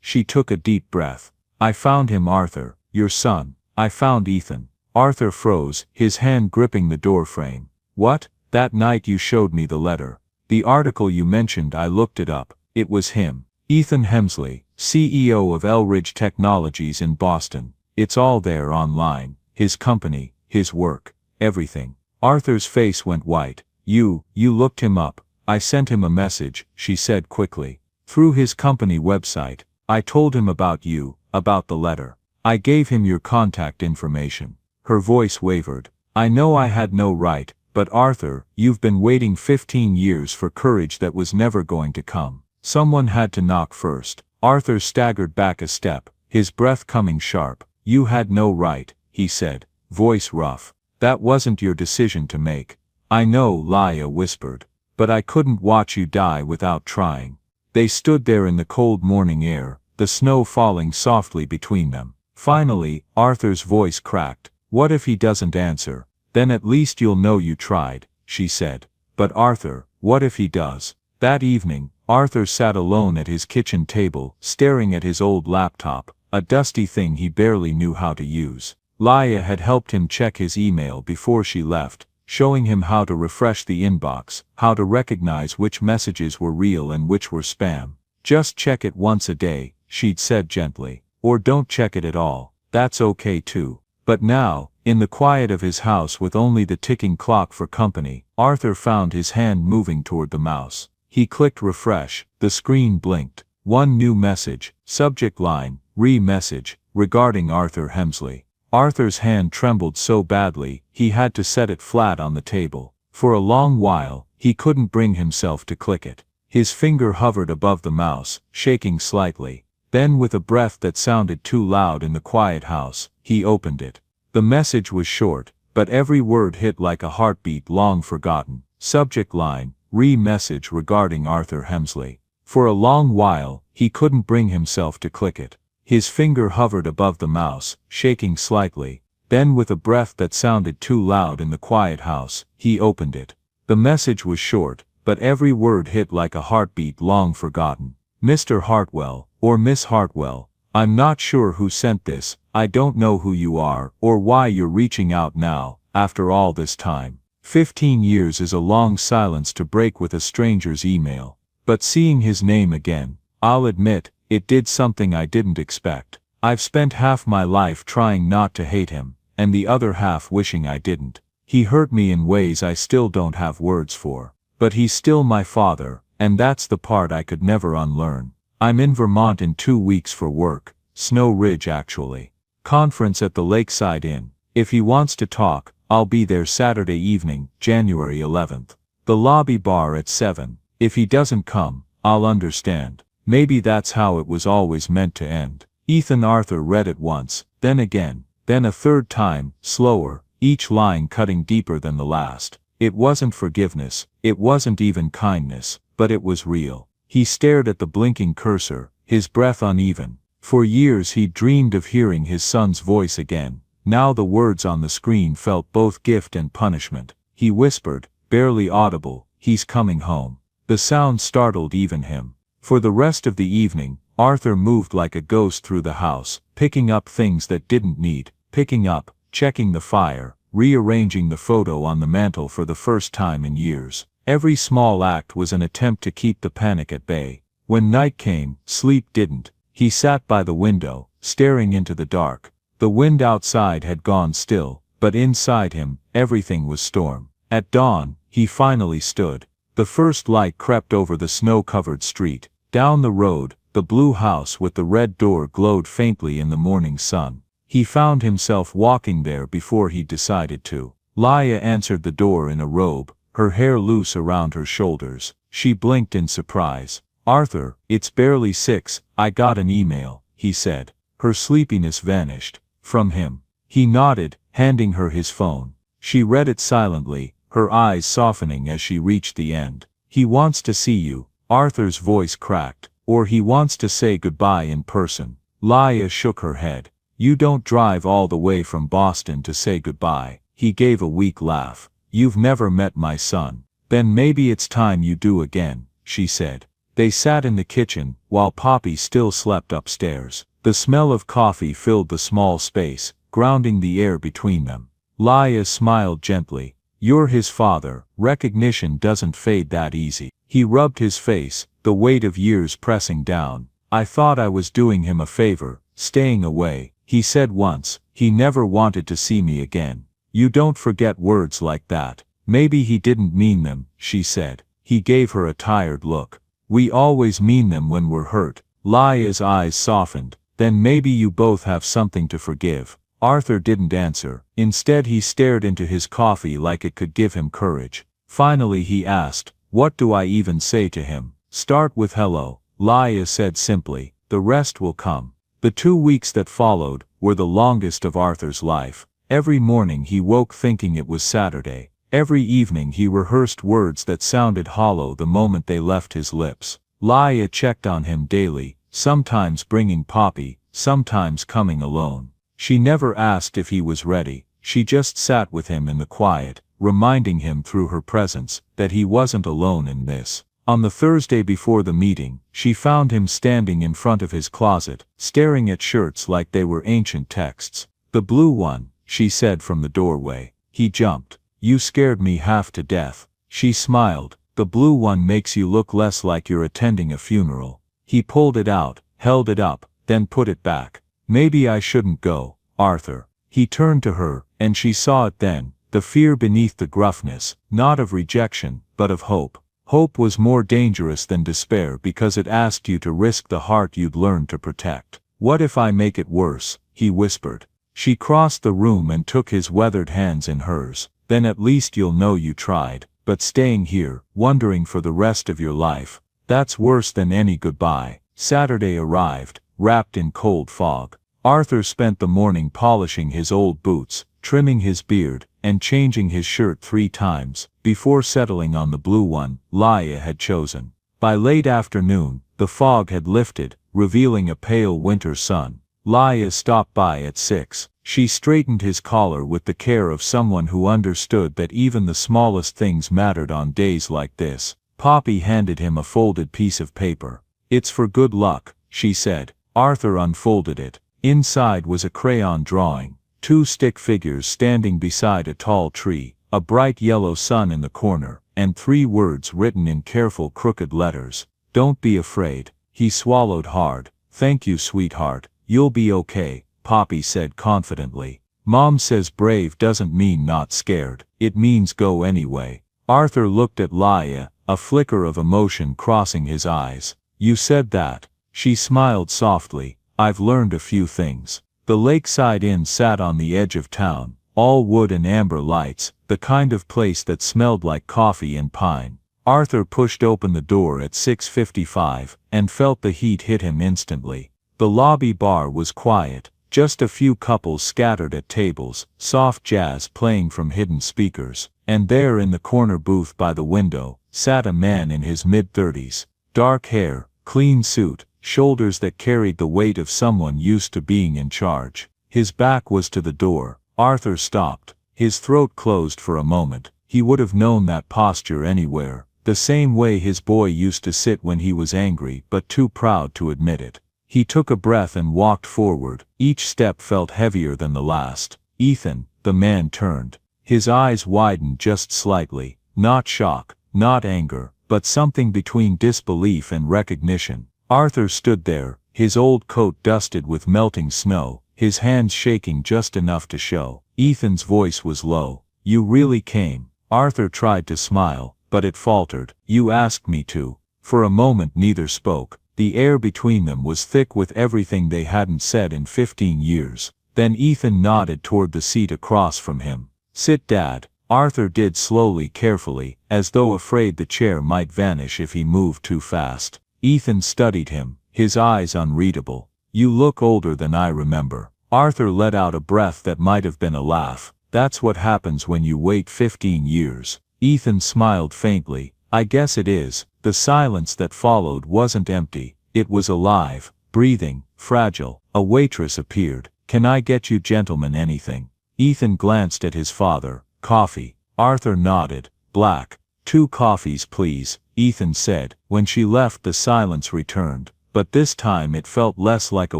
[SPEAKER 1] She took a deep breath. I found him, Arthur, your son. I found Ethan. Arthur froze, his hand gripping the door frame. What? That night you showed me the letter. The article you mentioned, I looked it up. It was him. Ethan Hemsley, CEO of Elridge Technologies in Boston. It's all there online. His company, his work, everything. Arthur's face went white. You looked him up. I sent him a message, she said quickly. Through his company website. I told him about you, about the letter. I gave him your contact information. Her voice wavered. I know I had no right, but Arthur, you've been waiting 15 years for courage that was never going to come. Someone had to knock first. Arthur staggered back a step, his breath coming sharp. You had no right, he said, voice rough. That wasn't your decision to make. I know, Laia whispered. But I couldn't watch you die without trying. They stood there in the cold morning air, the snow falling softly between them. Finally, Arthur's voice cracked. What if he doesn't answer? Then at least you'll know you tried, she said. But Arthur, what if he does? That evening, Arthur sat alone at his kitchen table, staring at his old laptop, a dusty thing he barely knew how to use. Laia had helped him check his email before she left, showing him how to refresh the inbox, how to recognize which messages were real and which were spam. Just check it once a day, she'd said gently. Or don't check it at all, that's okay too. But now, in the quiet of his house with only the ticking clock for company, Arthur found his hand moving toward the mouse. He clicked refresh, the screen blinked. One new message, subject line, re-message, regarding Arthur Hemsley. Arthur's hand trembled so badly, he had to set it flat on the table. For a long while, he couldn't bring himself to click it. His finger hovered above the mouse, shaking slightly. Then with a breath that sounded too loud in the quiet house, he opened it. The message was short, but every word hit like a heartbeat long forgotten. Subject line, re-message regarding Arthur Hemsley. For a long while, he couldn't bring himself to click it. His finger hovered above the mouse, shaking slightly. Then with a breath that sounded too loud in the quiet house, he opened it. The message was short, but every word hit like a heartbeat long forgotten. Mr. Hartwell, or Miss Hartwell, I'm not sure who sent this, I don't know who you are, or why you're reaching out now, after all this time. 15 years is a long silence to break with a stranger's email. But seeing his name again, I'll admit, it did something I didn't expect. I've spent half my life trying not to hate him, and the other half wishing I didn't. He hurt me in ways I still don't have words for. But he's still my father, and that's the part I could never unlearn. I'm in Vermont in 2 weeks for work, Snow Ridge actually. Conference at the Lakeside Inn. If he wants to talk, I'll be there Saturday evening, January 11th. The lobby bar at 7. If he doesn't come, I'll understand. Maybe that's how it was always meant to end. Ethan Arthur read it once, then again, then a third time, slower, each line cutting deeper than the last. It wasn't forgiveness, it wasn't even kindness, but it was real. He stared at the blinking cursor, his breath uneven. For years he'd dreamed of hearing his son's voice again. Now the words on the screen felt both gift and punishment. He whispered, barely audible, "He's coming home." The sound startled even him. For the rest of the evening, Arthur moved like a ghost through the house, picking up things that didn't need picking up, checking the fire, rearranging the photo on the mantel for the first time in years. Every small act was an attempt to keep the panic at bay. When night came, sleep didn't. He sat by the window, staring into the dark. The wind outside had gone still, but inside him, everything was storm. At dawn, he finally stood. The first light crept over the snow-covered street. Down the road, the blue house with the red door glowed faintly in the morning sun. He found himself walking there before he decided to. Laia answered the door in a robe, her hair loose around her shoulders. She blinked in surprise. "Arthur, it's barely 6, I got an email," he said. Her sleepiness vanished. From him. He nodded, handing her his phone. She read it silently, her eyes softening as she reached the end. "He wants to see you," Arthur's voice cracked, "or he wants to say goodbye in person." Laia shook her head. "You don't drive all the way from Boston to say goodbye." He gave a weak laugh. "You've never met my son. Then maybe it's time you do again," she said. They sat in the kitchen, while Poppy still slept upstairs. The smell of coffee filled the small space, grounding the air between them. Laia smiled gently. "You're his father, recognition doesn't fade that easy." He rubbed his face, the weight of years pressing down. "I thought I was doing him a favor, staying away," he said once. "He never wanted to see me again." "You don't forget words like that." "Maybe he didn't mean them," she said. He gave her a tired look. "We always mean them when we're hurt." Laia's eyes softened. "Then maybe you both have something to forgive." Arthur didn't answer. Instead he stared into his coffee like it could give him courage. Finally he asked, "What do I even say to him?" "Start with hello," Laia said simply. "The rest will come." The 2 weeks that followed were the longest of Arthur's life. Every morning he woke thinking it was Saturday. Every evening he rehearsed words that sounded hollow the moment they left his lips. Laia checked on him daily, sometimes bringing Poppy, sometimes coming alone. She never asked if he was ready, she just sat with him in the quiet, reminding him through her presence that he wasn't alone in this. On the Thursday before the meeting, she found him standing in front of his closet, staring at shirts like they were ancient texts. "The blue one," she said from the doorway. He jumped. "You scared me half to death." She smiled. "The blue one makes you look less like you're attending a funeral." He pulled it out, held it up, then put it back. "Maybe I shouldn't go, Arthur." He turned to her, and she saw it then, the fear beneath the gruffness, not of rejection, but of hope. Hope was more dangerous than despair because it asked you to risk the heart you'd learned to protect. "What if I make it worse?" he whispered. She crossed the room and took his weathered hands in hers. "Then at least you'll know you tried. But staying here, wondering for the rest of your life, that's worse than any goodbye." Saturday arrived, wrapped in cold fog. Arthur spent the morning polishing his old boots, trimming his beard, and changing his shirt 3 times, before settling on the blue one Laia had chosen. By late afternoon, the fog had lifted, revealing a pale winter sun. Laia stopped by at 6. She straightened his collar with the care of someone who understood that even the smallest things mattered on days like this. Poppy handed him a folded piece of paper. "It's for good luck," she said. Arthur unfolded it. Inside was a crayon drawing, 2 stick figures standing beside a tall tree, a bright yellow sun in the corner, and 3 words written in careful crooked letters. "Don't be afraid." He swallowed hard. "Thank you, sweetheart. You'll be okay," Poppy said confidently. "Mom says brave doesn't mean not scared. It means go anyway." Arthur looked at Laia, a flicker of emotion crossing his eyes. "You said that." She smiled softly. "I've learned a few things." The lakeside inn sat on the edge of town, all wood and amber lights, the kind of place that smelled like coffee and pine. Arthur pushed open the door at 6:55, and felt the heat hit him instantly. The lobby bar was quiet, just a few couples scattered at tables, soft jazz playing from hidden speakers, and there in the corner booth by the window, sat a man in his mid-30s. Dark hair, clean suit, shoulders that carried the weight of someone used to being in charge. His back was to the door. Arthur stopped. His throat closed for a moment. He would have known that posture anywhere, the same way his boy used to sit when he was angry but too proud to admit it. He took a breath and walked forward. Each step felt heavier than the last. "Ethan," the man turned. His eyes widened just slightly. Not shock, not anger, but something between disbelief and recognition. Arthur stood there, his old coat dusted with melting snow, his hands shaking just enough to show. Ethan's voice was low. "You really came." Arthur tried to smile, but it faltered. "You asked me to." For a moment neither spoke. The air between them was thick with everything they hadn't said in 15 years. Then Ethan nodded toward the seat across from him. "Sit, Dad." Arthur did slowly, carefully, as though afraid the chair might vanish if he moved too fast. Ethan studied him, his eyes unreadable. "You look older than I remember." Arthur let out a breath that might have been a laugh. "That's what happens when you wait 15 years. Ethan smiled faintly. "I guess it is." The silence that followed wasn't empty. It was alive, breathing, fragile. A waitress appeared. "Can I get you gentlemen anything?" Ethan glanced at his father. "Coffee." Arthur nodded. "Black." "2 coffees, please," Ethan said. When she left, the silence returned, but this time it felt less like a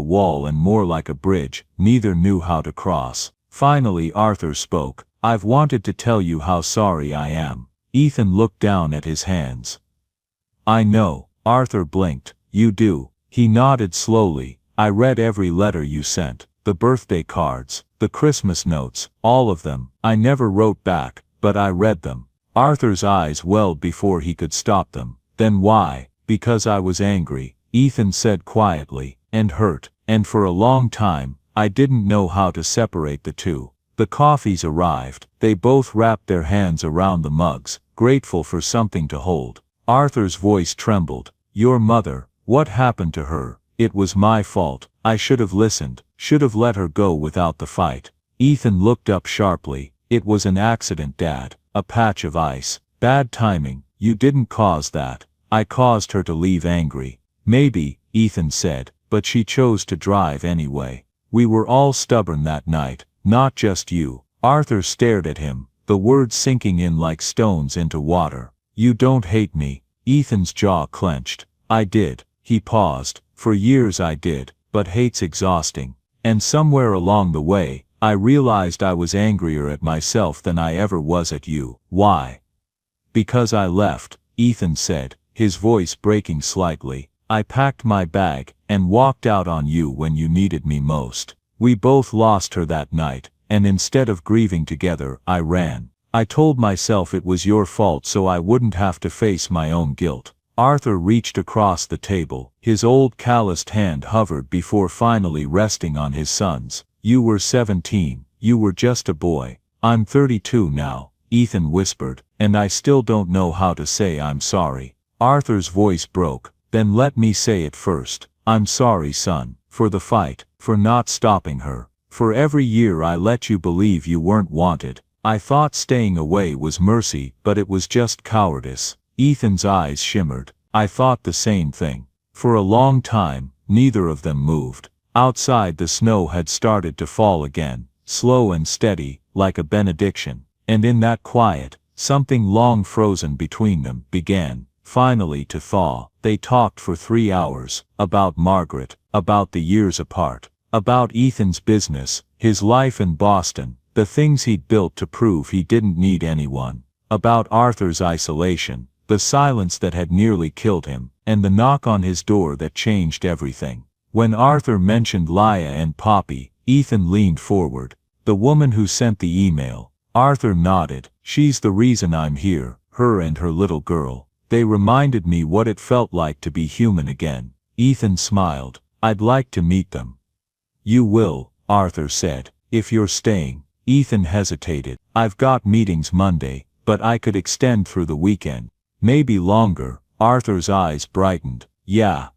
[SPEAKER 1] wall and more like a bridge neither knew how to cross. Finally Arthur spoke. "I've wanted to tell you how sorry I am." Ethan looked down at his hands. "I know." Arthur blinked. "You do." He nodded slowly. "I read every letter you sent, the birthday cards, the Christmas notes, all of them. I never wrote back, but I read them." Arthur's eyes welled before he could stop them. "Then why?" "Because I was angry," Ethan said quietly, "and hurt, and for a long time, I didn't know how to separate the two." The coffees arrived. They both wrapped their hands around the mugs, grateful for something to hold. Arthur's voice trembled. "Your mother, what happened to her?" "It was my fault. I should have listened, should have let her go without the fight." Ethan looked up sharply. "It was an accident, Dad. A patch of ice. Bad timing. You didn't cause that. I caused her to leave angry." "Maybe," Ethan said, "but she chose to drive anyway. We were all stubborn that night, not just you." Arthur stared at him, the words sinking in like stones into water. "You don't hate me." Ethan's jaw clenched. "I did." He paused. "For years I did, but hate's exhausting. And somewhere along the way, I realized I was angrier at myself than I ever was at you." "Why?" "Because I left," Ethan said, his voice breaking slightly. "I packed my bag, and walked out on you when you needed me most. We both lost her that night, and instead of grieving together, I ran. I told myself it was your fault so I wouldn't have to face my own guilt." Arthur reached across the table. His old calloused hand hovered before finally resting on his son's. "You were 17, you were just a boy. I'm 32 now," Ethan whispered, "and I still don't know how to say I'm sorry." Arthur's voice broke. "Then let me say it first. I'm sorry, son, for the fight, for not stopping her, for every year I let you believe you weren't wanted. I thought staying away was mercy, but it was just cowardice." Ethan's eyes shimmered. "I thought the same thing." For a long time, neither of them moved. Outside the snow had started to fall again, slow and steady, like a benediction. And in that quiet, something long frozen between them began, finally to thaw. They talked for 3 hours, about Margaret, about the years apart, about Ethan's business, his life in Boston, the things he'd built to prove he didn't need anyone, about Arthur's isolation, the silence that had nearly killed him, and the knock on his door that changed everything. When Arthur mentioned Laya and Poppy, Ethan leaned forward. The woman who sent the email. Arthur nodded. She's the reason I'm here, her and her little girl. They reminded me what it felt like to be human again. Ethan smiled. I'd like to meet them. You will, Arthur said, if you're staying. Ethan hesitated. I've got meetings Monday, but I could extend through the weekend. Maybe longer. Arthur's eyes brightened. Yeah,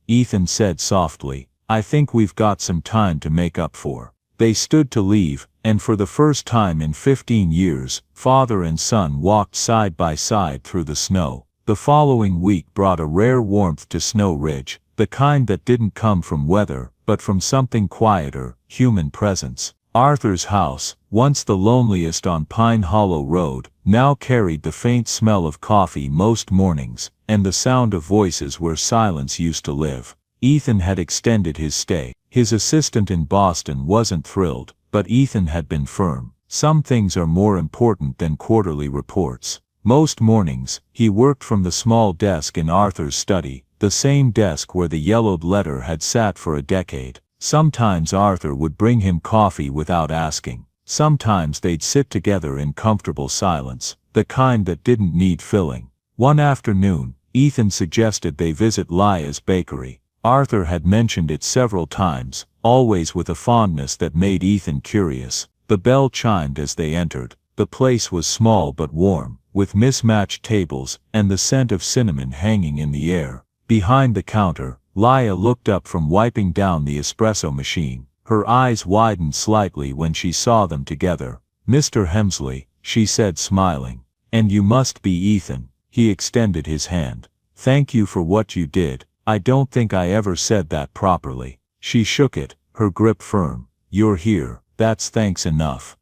[SPEAKER 1] Ethan said softly. I think we've got some time to make up for. They stood to leave, and for the first time in 15 years, father and son walked side by side through the snow. The following week brought a rare warmth to Snow Ridge, the kind that didn't come from weather, but from something quieter, human presence. Arthur's house, once the loneliest on Pine Hollow Road, now carried the faint smell of coffee most mornings, and the sound of voices where silence used to live. Ethan had extended his stay. His assistant in Boston wasn't thrilled, but Ethan had been firm. Some things are more important than quarterly reports. Most mornings, he worked from the small desk in Arthur's study, the same desk where the yellowed letter had sat for a decade. Sometimes Arthur would bring him coffee without asking. Sometimes they'd sit together in comfortable silence, the kind that didn't need filling. One afternoon, Ethan suggested they visit Laya's bakery. Arthur had mentioned it several times, always with a fondness that made Ethan curious. The bell chimed as they entered. The place was small but warm, with mismatched tables and the scent of cinnamon hanging in the air. Behind the counter, Laya looked up from wiping down the espresso machine. Her eyes widened slightly when she saw them together. Mr. Hemsley, she said smiling. And you must be Ethan. He extended his hand. Thank you for what you did. I don't think I ever said that properly. She shook it, her grip firm. You're here, that's thanks enough.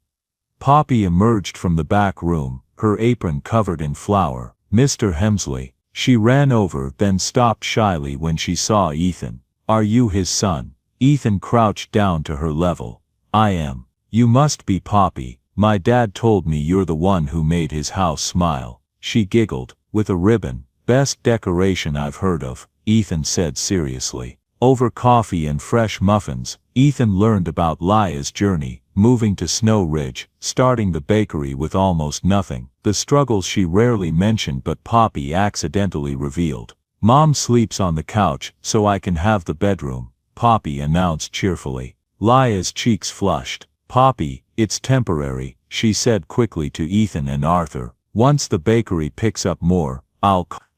[SPEAKER 1] Poppy emerged from the back room, her apron covered in flour. Mr. Hemsley. She ran over, then stopped shyly when she saw Ethan. Are you his son? Ethan crouched down to her level. I am. You must be Poppy. My dad told me you're the one who made his house smile. She giggled. With a ribbon. Best decoration I've heard of, Ethan said seriously. Over coffee and fresh muffins, Ethan learned about Laya's journey, moving to Snow Ridge, starting the bakery with almost nothing, the struggles she rarely mentioned but Poppy accidentally revealed. Mom sleeps on the couch, so I can have the bedroom, Poppy announced cheerfully. Laya's cheeks flushed. Poppy, it's temporary, she said quickly to Ethan and Arthur. Once the bakery picks up more,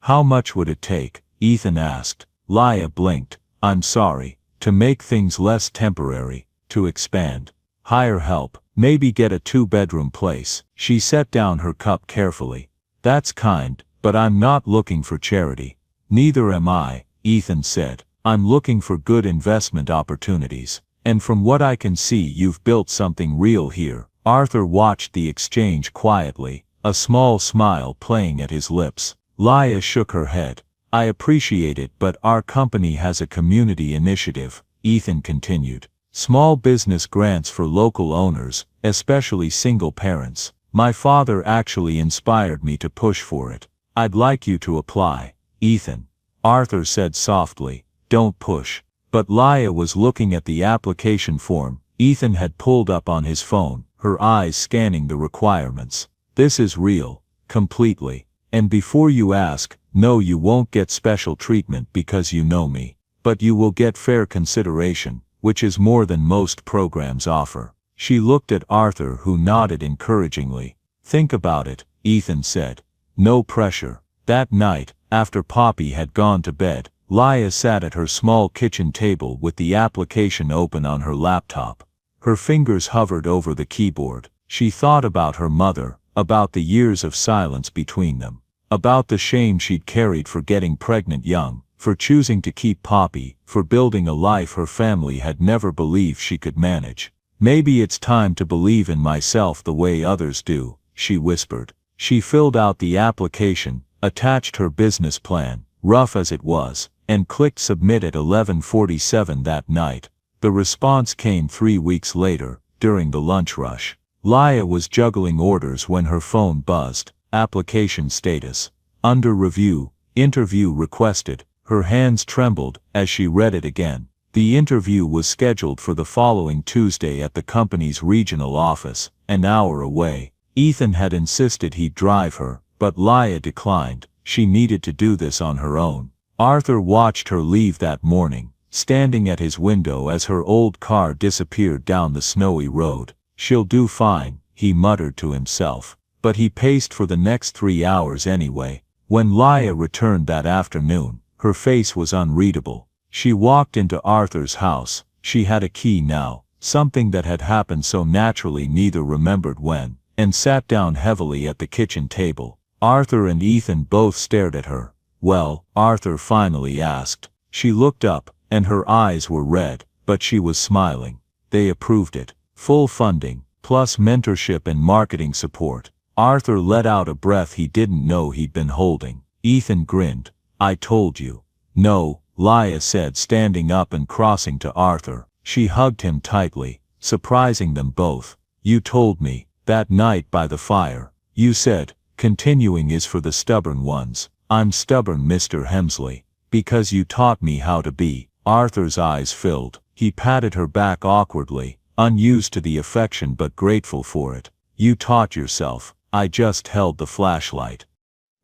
[SPEAKER 1] How much would it take? Ethan asked. Laya blinked. I'm sorry. To make things less temporary. To expand. Hire help. Maybe get a 2-bedroom place. She set down her cup carefully. That's kind, but I'm not looking for charity. Neither am I, Ethan said. I'm looking for good investment opportunities. And from what I can see, you've built something real here. Arthur watched the exchange quietly, a small smile playing at his lips. Laya shook her head. I appreciate it, but our company has a community initiative, Ethan continued. Small business grants for local owners, especially single parents. My father actually inspired me to push for it. I'd like you to apply, Ethan. Arthur said softly, don't push. But Laya was looking at the application form Ethan had pulled up on his phone, her eyes scanning the requirements. This is real, completely. And before you ask, no, you won't get special treatment because you know me. But you will get fair consideration, which is more than most programs offer. She looked at Arthur, who nodded encouragingly. Think about it, Ethan said. No pressure. That night, after Poppy had gone to bed, Laya sat at her small kitchen table with the application open on her laptop. Her fingers hovered over the keyboard. She thought about her mother, about the years of silence between them, about the shame she'd carried for getting pregnant young, for choosing to keep Poppy, for building a life her family had never believed she could manage. Maybe it's time to believe in myself the way others do, she whispered. She filled out the application, attached her business plan, rough as it was, and clicked submit at 11:47 that night. The response came 3 weeks later, during the lunch rush. Laia was juggling orders when her phone buzzed. Application status: under review, interview requested. Her hands trembled as she read it again. The interview was scheduled for the following Tuesday at the company's regional office, an hour away. Ethan had insisted he'd drive her, but Laia declined. She needed to do this on her own. Arthur watched her leave that morning, standing at his window as her old car disappeared down the snowy road. "She'll do fine," he muttered to himself. But he paced for the next 3 hours anyway. When Laia returned that afternoon, her face was unreadable. She walked into Arthur's house. She had a key now, something that had happened so naturally neither remembered when, and sat down heavily at the kitchen table. Arthur and Ethan both stared at her. "Well?" Arthur finally asked. She looked up, and her eyes were red, but she was smiling. They approved it. Full funding, plus mentorship and marketing support. Arthur let out a breath he didn't know he'd been holding. Ethan grinned. "I told you." "No," Laia said, standing up and crossing to Arthur. She hugged him tightly, surprising them both. "You told me, that night by the fire. You said, continuing is for the stubborn ones. I'm stubborn, Mr. Hemsley, because you taught me how to be." Arthur's eyes filled. He patted her back awkwardly, unused to the affection but grateful for it. "You taught yourself. I just held the flashlight."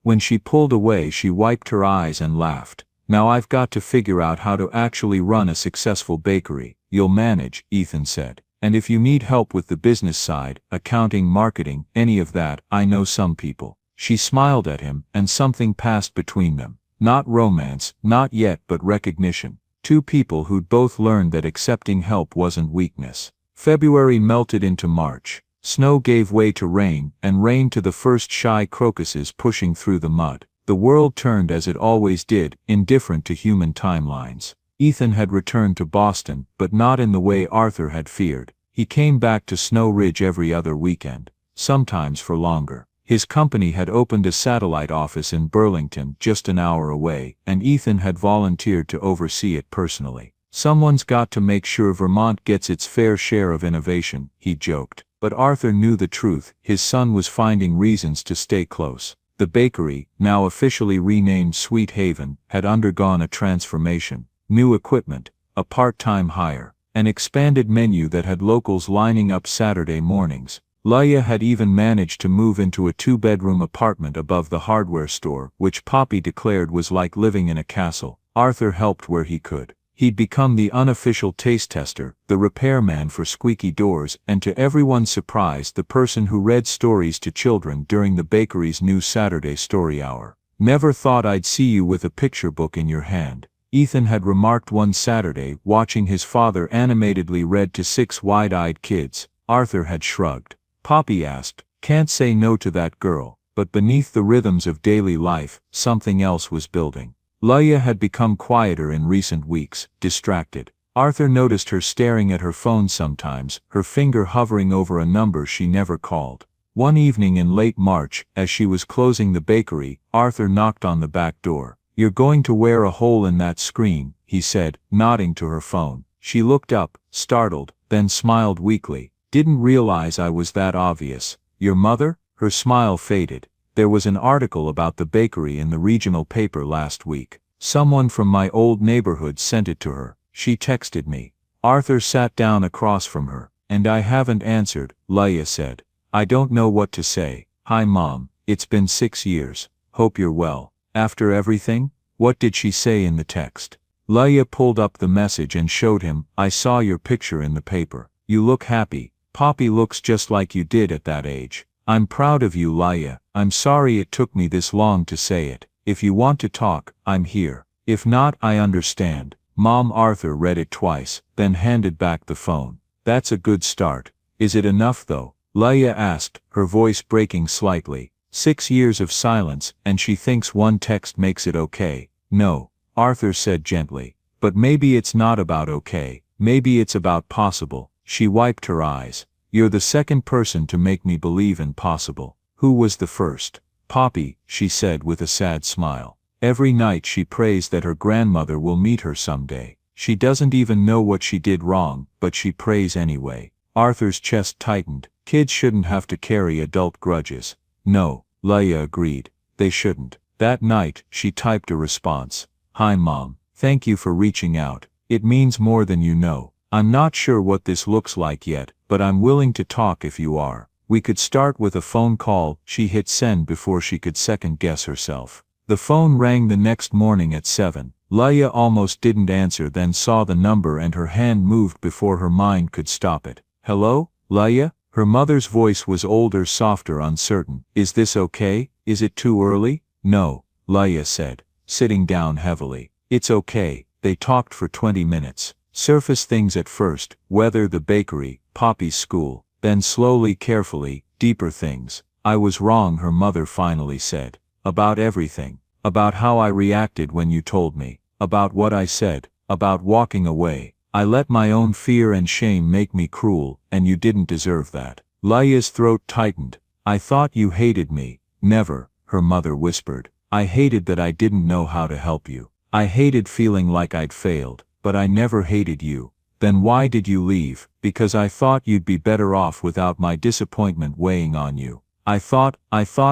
[SPEAKER 1] When she pulled away, she wiped her eyes and laughed. "Now I've got to figure out how to actually run a successful bakery." "You'll manage," Ethan said. "And if you need help with the business side, accounting, marketing, any of that, I know some people." She smiled at him, and something passed between them. Not romance, not yet, but recognition. Two people who'd both learned that accepting help wasn't weakness. February melted into March. Snow gave way to rain, and rain to the first shy crocuses pushing through the mud. The world turned as it always did, indifferent to human timelines. Ethan had returned to Boston, but not in the way Arthur had feared. He came back to Snow Ridge every other weekend, sometimes for longer. His company had opened a satellite office in Burlington, just an hour away, and Ethan had volunteered to oversee it personally. "Someone's got to make sure Vermont gets its fair share of innovation," he joked. But Arthur knew the truth. His son was finding reasons to stay close. The bakery, now officially renamed Sweet Haven, had undergone a transformation. New equipment, a part-time hire, an expanded menu that had locals lining up Saturday mornings. Laia had even managed to move into a 2-bedroom apartment above the hardware store, which Poppy declared was like living in a castle. Arthur helped where he could. He'd become the unofficial taste tester, the repairman for squeaky doors, and to everyone's surprise, the person who read stories to children during the bakery's new Saturday story hour. "Never thought I'd see you with a picture book in your hand," Ethan had remarked one Saturday, watching his father animatedly read to 6 wide-eyed kids. Arthur had shrugged. Poppy asked, "Can't say no to that girl." But beneath the rhythms of daily life, something else was building. Laia had become quieter in recent weeks, distracted. Arthur noticed her staring at her phone sometimes, her finger hovering over a number she never called. One evening in late March, as she was closing the bakery, Arthur knocked on the back door. "You're going to wear a hole in that screen," he said, nodding to her phone. She looked up, startled, then smiled weakly. "Didn't realize I was that obvious." "Your mother?" Her smile faded. "There was an article about the bakery in the regional paper last week. Someone from my old neighborhood sent it to her. She texted me." Arthur sat down across from her. "And I haven't answered," Laia said. "I don't know what to say. Hi Mom, it's been 6 years. Hope you're well. After everything?" "What did she say in the text?" Laia pulled up the message and showed him. "I saw your picture in the paper. You look happy. Poppy looks just like you did at that age. I'm proud of you, Laia. I'm sorry it took me this long to say it. If you want to talk, I'm here. If not, I understand." Mom. Arthur read it twice, then handed back the phone. "That's a good start. Is it enough though?" Laia asked, her voice breaking slightly. 6 years of silence, and she thinks one text makes it okay. "No," Arthur said gently. "But maybe it's not about okay. Maybe it's about possible." She wiped her eyes. "You're the second person to make me believe in possible." "Who was the first?" Poppy, she said with a sad smile. Every night she prays that her grandmother will meet her someday. She doesn't even know what she did wrong, but she prays anyway. Arthur's chest tightened. Kids shouldn't have to carry adult grudges. No, Leia agreed. They shouldn't. That night, she typed a response. Hi Mom, thank you for reaching out. It means more than you know. I'm not sure what this looks like yet, but I'm willing to talk if you are. We could start with a phone call. She hit send before she could second guess herself. The phone rang the next morning at 7. Leia almost didn't answer, then saw the number and her hand moved before her mind could stop it. Hello, Leia? Her mother's voice was older, softer, uncertain. Is this okay? Is it too early? No, Leia said, sitting down heavily. It's okay. They talked for 20 minutes. Surface things at first, weather, the bakery, Poppy's school, then slowly, carefully, deeper things. I was wrong, her mother finally said. About everything. About how I reacted when you told me. About what I said. About walking away. I let my own fear and shame make me cruel, and you didn't deserve that. Leia's throat tightened. I thought you hated me. Never, her mother whispered. I hated that I didn't know how to help you. I hated feeling like I'd failed, but I never hated you. Then why did you leave? Because I thought you'd be better off without my disappointment weighing on you. I thought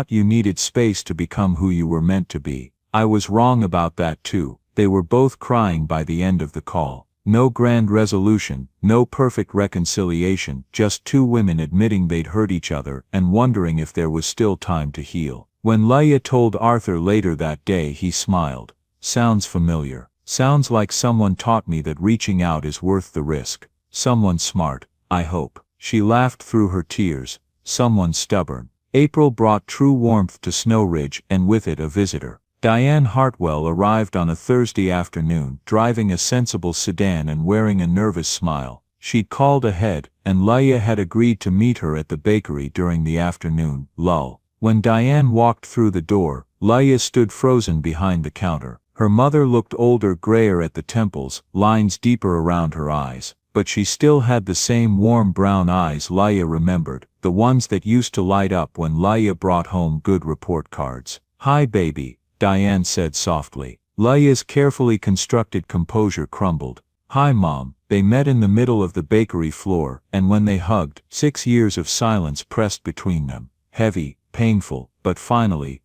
[SPEAKER 1] you needed space to become who you were meant to be. I was wrong about that too. They were both crying by the end of the call. No grand resolution, no perfect reconciliation, just two women admitting they'd hurt each other and wondering if there was still time to heal. When Leia told Arthur later that day, he smiled. Sounds familiar. Sounds like someone taught me that reaching out is worth the risk. Someone smart, I hope. She laughed through her tears. Someone stubborn. April brought true warmth to Snow Ridge, and with it a visitor. Diane Hartwell arrived on a Thursday afternoon, driving a sensible sedan and wearing a nervous smile. She'd called ahead, and Leia had agreed to meet her at the bakery during the afternoon lull. When Diane walked through the door, Leia stood frozen behind the counter. Her mother looked older, grayer at the temples, lines deeper around her eyes, but she still had the same warm brown eyes Leia remembered, the ones that used to light up when Leia brought home good report cards. Hi baby, Diane said softly. Leia's carefully constructed composure crumbled. Hi Mom. They met in the middle of the bakery floor, and when they hugged, 6 years of silence pressed between them. Heavy, painful, but finally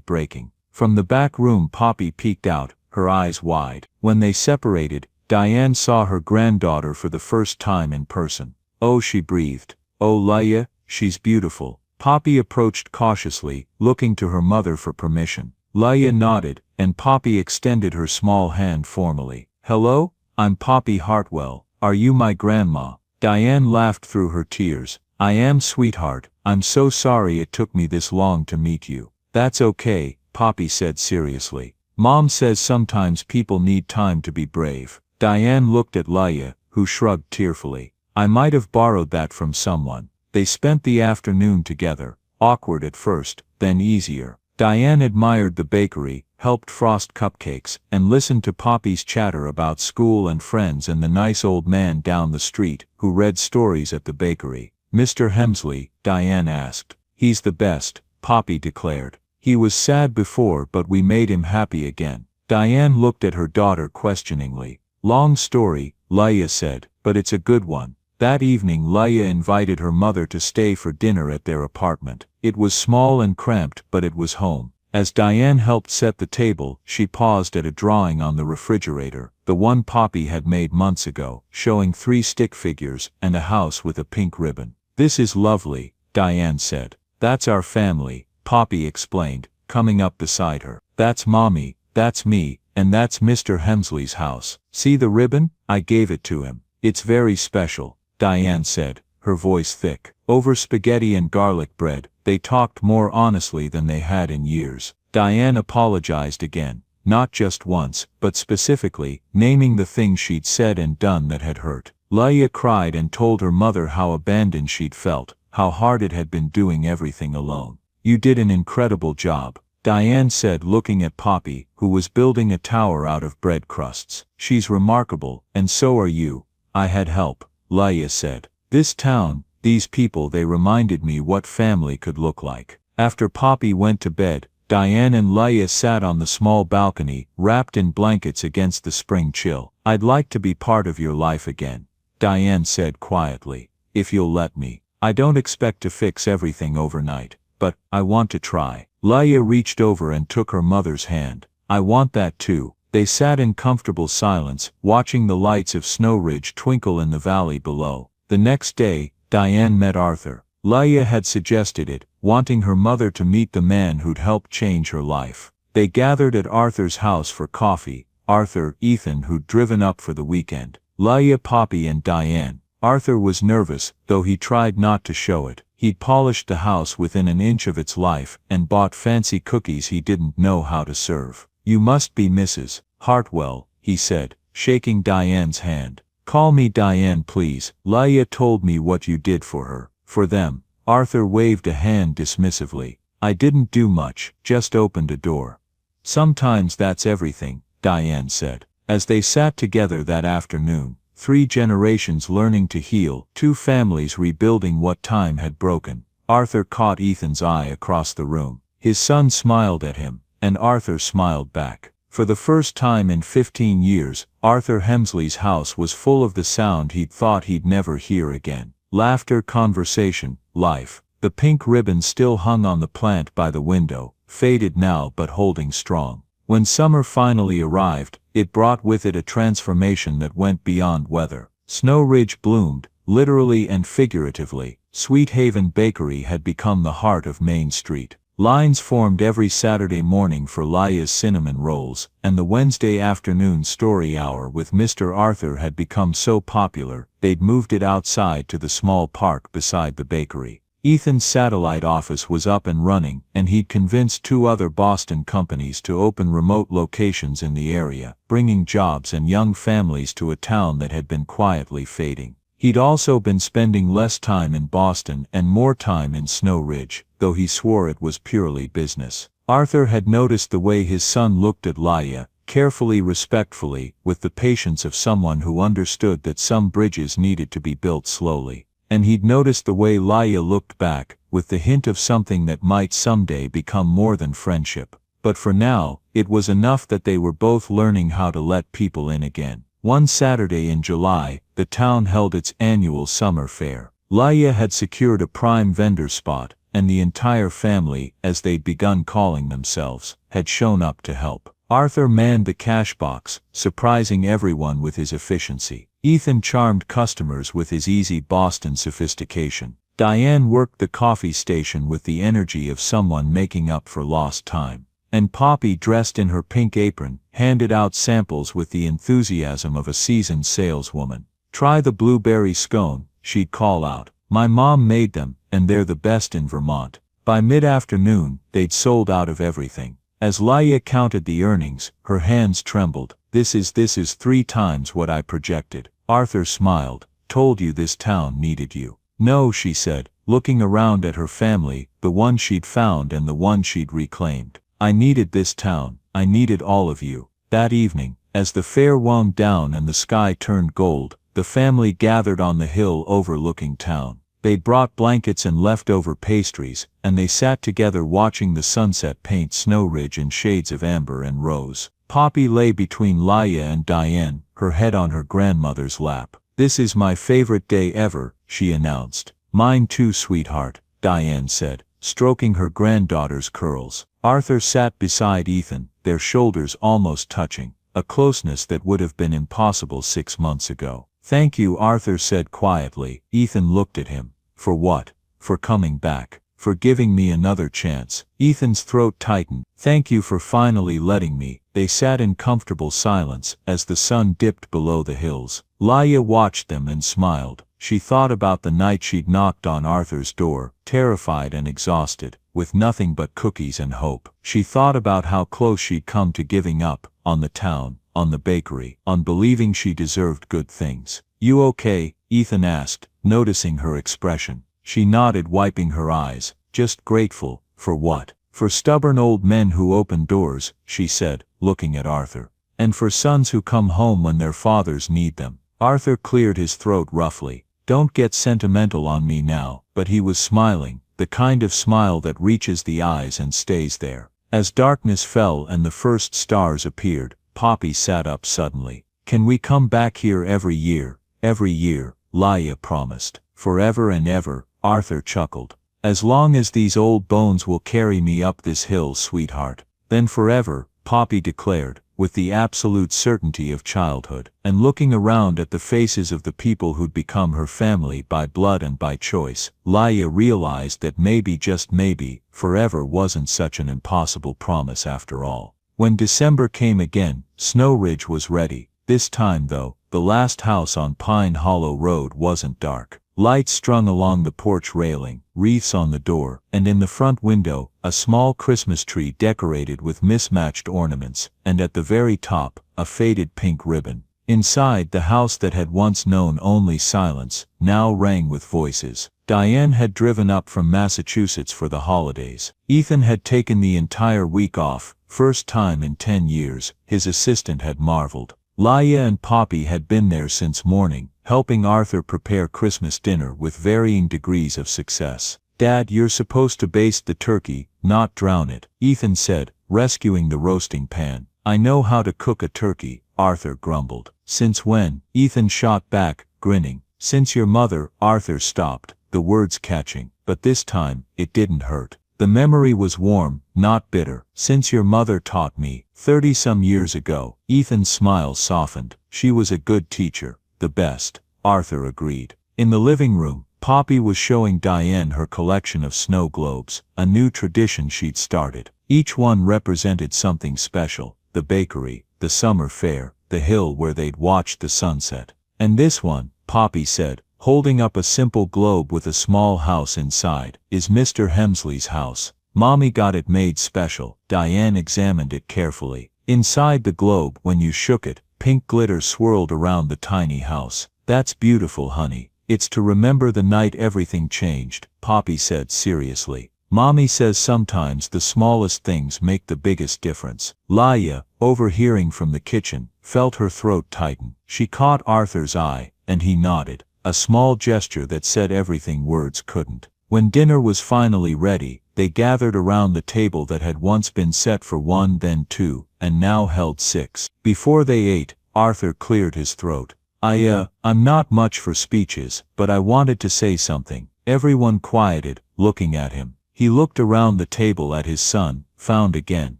[SPEAKER 1] breaking. From the back room Poppy peeked out, her eyes wide. When they separated, Diane saw her granddaughter for the first time in person. Oh, she breathed. Oh Leia, she's beautiful. Poppy approached cautiously, looking to her mother for permission. Leia nodded, and Poppy extended her small hand formally. Hello, I'm Poppy Hartwell. Are you my grandma? Diane laughed through her tears. I am, sweetheart. I'm so sorry it took me this long to meet you. That's okay, Poppy said seriously. Mom says sometimes people need time to be brave. Diane looked at Leia, who shrugged tearfully. I might have borrowed that from someone. They spent the afternoon together, awkward at first, then easier. Diane admired the bakery, helped frost cupcakes, and listened to Poppy's chatter about school and friends and the nice old man down the street, who read stories at the bakery. Mr. Hemsley, Diane asked. He's the best, Poppy declared. He was sad before, but we made him happy again. Diane looked at her daughter questioningly. Long story, Leia said, but it's a good one. That evening Leia invited her mother to stay for dinner at their apartment. It was small and cramped, but it was home. As Diane helped set the table, she paused at a drawing on the refrigerator, the one Poppy had made months ago, showing 3 stick figures and a house with a pink ribbon. This is lovely, Diane said. That's our family, Poppy explained, coming up beside her. That's Mommy, that's me, and that's Mr. Hemsley's house. See the ribbon? I gave it to him. It's very special, Diane said, her voice thick. Over spaghetti and garlic bread, they talked more honestly than they had in years. Diane apologized again, not just once, but specifically, naming the things she'd said and done that had hurt. Leia cried and told her mother how abandoned she'd felt, how hard it had been doing everything alone. You did an incredible job, Diane said, looking at Poppy, who was building a tower out of bread crusts. She's remarkable, and so are you. I had help, Leia said. This town, these people, they reminded me what family could look like. After Poppy went to bed, Diane and Leia sat on the small balcony, wrapped in blankets against the spring chill. "I'd like to be part of your life again," Diane said quietly. "If you'll let me. I don't expect to fix everything overnight, but I want to try." Leia reached over and took her mother's hand. "I want that too." They sat in comfortable silence, watching the lights of Snow Ridge twinkle in the valley below. The next day, Diane met Arthur. Leia had suggested it, wanting her mother to meet the man who'd helped change her life. They gathered at Arthur's house for coffee. Arthur, Ethan, who'd driven up for the weekend, Leia, Poppy and Diane. Arthur was nervous, though he tried not to show it. He'd polished the house within an inch of its life, and bought fancy cookies he didn't know how to serve. "You must be Mrs. Hartwell," he said, shaking Diane's hand. "Call me Diane, please. Leia told me what you did for her, for them." Arthur waved a hand dismissively. "I didn't do much, just opened a door." "Sometimes that's everything," Diane said. As they sat together that afternoon, 3 generations learning to heal, 2 families rebuilding what time had broken, Arthur caught Ethan's eye across the room. His son smiled at him, and Arthur smiled back. For the first time in 15 years, Arthur Hemsley's house was full of the sound he'd thought he'd never hear again. Laughter, conversation, life. The pink ribbon still hung on the plant by the window, faded now but holding strong. When summer finally arrived, it brought with it a transformation that went beyond weather. Snow Ridge bloomed, literally and figuratively. Sweet Haven Bakery had become the heart of Main Street. Lines formed every Saturday morning for Leia's cinnamon rolls, and the Wednesday afternoon story hour with Mr. Arthur had become so popular, they'd moved it outside to the small park beside the bakery. Ethan's satellite office was up and running, and he'd convinced 2 other Boston companies to open remote locations in the area, bringing jobs and young families to a town that had been quietly fading. He'd also been spending less time in Boston and more time in Snow Ridge, though he swore it was purely business. Arthur had noticed the way his son looked at Leia, carefully, respectfully, with the patience of someone who understood that some bridges needed to be built slowly. And he'd noticed the way Leia looked back, with the hint of something that might someday become more than friendship. But for now, it was enough that they were both learning how to let people in again. One Saturday in July, the town held its annual summer fair. Leia had secured a prime vendor spot, and the entire family, as they'd begun calling themselves, had shown up to help. Arthur manned the cash box, surprising everyone with his efficiency. Ethan charmed customers with his easy Boston sophistication. Diane worked the coffee station with the energy of someone making up for lost time. And Poppy, dressed in her pink apron, handed out samples with the enthusiasm of a seasoned saleswoman. "Try the blueberry scone," she'd call out. "My mom made them, and they're the best in Vermont." By mid-afternoon, they'd sold out of everything. As Leia counted the earnings, her hands trembled. This is 3 times what I projected." Arthur smiled. "Told you this town needed you." "No," she said, looking around at her family, the one she'd found and the one she'd reclaimed. "I needed this town. I needed all of you." That evening, as the fair wound down and the sky turned gold, the family gathered on the hill overlooking town. They'd brought blankets and leftover pastries, and they sat together watching the sunset paint Snow Ridge in shades of amber and rose. Poppy lay between Leia and Diane, her head on her grandmother's lap. "This is my favorite day ever," she announced. "Mine too, sweetheart," Diane said, stroking her granddaughter's curls. Arthur sat beside Ethan, their shoulders almost touching, a closeness that would have been impossible 6 months ago. "Thank you," Arthur said quietly. Ethan looked at him. "For what?" "For coming back. For giving me another chance." Ethan's throat tightened. "Thank you for finally letting me." They sat in comfortable silence as the sun dipped below the hills. Leia watched them and smiled. She thought about the night she'd knocked on Arthur's door, terrified and exhausted, with nothing but cookies and hope. She thought about how close she'd come to giving up, on the town, on the bakery, on believing she deserved good things. "You okay?" Ethan asked, noticing her expression. She nodded, wiping her eyes. "Just grateful." "For what?" "For stubborn old men who open doors," she said, looking at Arthur. "And for sons who come home when their fathers need them." Arthur cleared his throat roughly. "Don't get sentimental on me now," but he was smiling, the kind of smile that reaches the eyes and stays there. As darkness fell and the first stars appeared, Poppy sat up suddenly. "Can we come back here every year?" "Every year," Laia promised. "Forever and ever," Arthur chuckled. "As long as these old bones will carry me up this hill, sweetheart." "Then forever," Poppy declared, with the absolute certainty of childhood, and looking around at the faces of the people who'd become her family by blood and by choice, Laia realized that maybe, just maybe, forever wasn't such an impossible promise after all. When December came again, Snow Ridge was ready. This time though, the last house on Pine Hollow Road wasn't dark. Lights strung along the porch railing, wreaths on the door, and in the front window, a small Christmas tree decorated with mismatched ornaments, and at the very top, a faded pink ribbon. Inside, the house that had once known only silence, now rang with voices. Diane had driven up from Massachusetts for the holidays. Ethan had taken the entire week off, first time in 10 years, his assistant had marveled. Laia and Poppy had been there since morning, helping Arthur prepare Christmas dinner with varying degrees of success. "Dad, you're supposed to baste the turkey, not drown it," Ethan said, rescuing the roasting pan. "I know how to cook a turkey," Arthur grumbled. "Since when?" Ethan shot back, grinning. "Since your mother." Arthur stopped, the words catching, but this time, it didn't hurt. The memory was warm, not bitter. "Since your mother taught me, 30-some years ago." Ethan's smile softened. "She was a good teacher. The best," Arthur agreed. In the living room, Poppy was showing Diane her collection of snow globes, a new tradition she'd started. Each one represented something special: the bakery, the summer fair, the hill where they'd watched the sunset. "And this one," Poppy said, holding up a simple globe with a small house inside, "is Mr. Hemsley's house. Mommy got it made special." Diane examined it carefully. Inside the globe, when you shook it, pink glitter swirled around the tiny house. "That's beautiful, honey. It's to remember the night everything changed," Poppy said seriously. "Mommy says sometimes the smallest things make the biggest difference." Laia, overhearing from the kitchen, felt her throat tighten. She caught Arthur's eye, and he nodded. A small gesture that said everything words couldn't. When dinner was finally ready, they gathered around the table that had once been set for 1, then 2, and now held 6. Before they ate, Arthur cleared his throat. I'm not much for speeches, but I wanted to say something." Everyone quieted, looking at him. He looked around the table at his son, found again.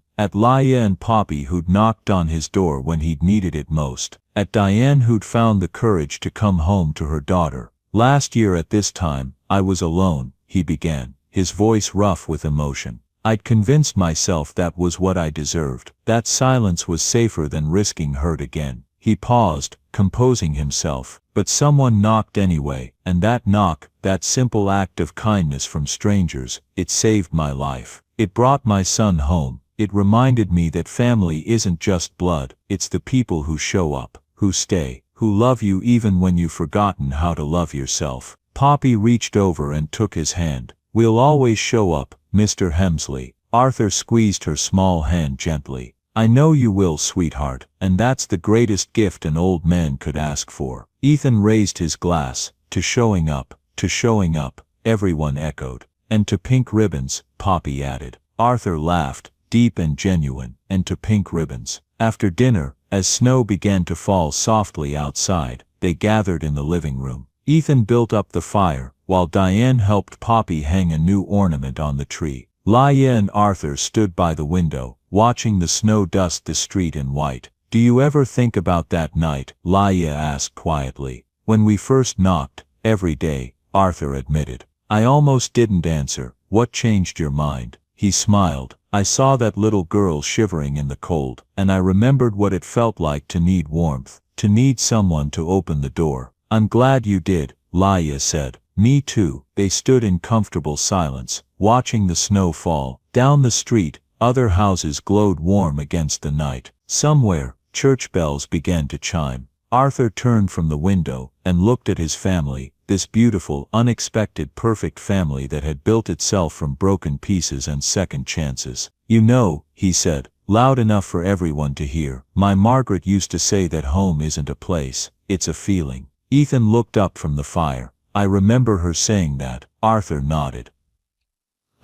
[SPEAKER 1] At Laia and Poppy, who'd knocked on his door when he'd needed it most. At Diane, who'd found the courage to come home to her daughter. "Last year at this time, I was alone," he began, his voice rough with emotion. "I'd convinced myself that was what I deserved, that silence was safer than risking hurt again." He paused, composing himself. "But someone knocked anyway, and that knock, that simple act of kindness from strangers, it saved my life. It brought my son home. It reminded me that family isn't just blood, it's the people who show up, who stay, who love you even when you've forgotten how to love yourself." Poppy reached over and took his hand. "We'll always show up, Mr. Hemsley." Arthur squeezed her small hand gently. "I know you will, sweetheart, and that's the greatest gift an old man could ask for." Ethan raised his glass. "To showing up, to showing up," everyone echoed. "And to pink ribbons," Poppy added. Arthur laughed, deep and genuine. "And to pink ribbons." After dinner, as snow began to fall softly outside, they gathered in the living room. Ethan built up the fire, while Diane helped Poppy hang a new ornament on the tree. Laia and Arthur stood by the window, watching the snow dust the street in white. "Do you ever think about that night?" Laia asked quietly. "When we first knocked." "Every day," Arthur admitted. "I almost didn't answer." "What changed your mind?" He smiled. "I saw that little girl shivering in the cold, and I remembered what it felt like to need warmth, to need someone to open the door." "I'm glad you did," Laia said. "Me too." They stood in comfortable silence, watching the snow fall. Down the street, other houses glowed warm against the night. Somewhere, church bells began to chime. Arthur turned from the window and looked at his family, this beautiful, unexpected, perfect family that had built itself from broken pieces and second chances. "You know," he said, loud enough for everyone to hear, "my Margaret used to say that home isn't a place, it's a feeling." Ethan looked up from the fire. "I remember her saying that." Arthur nodded.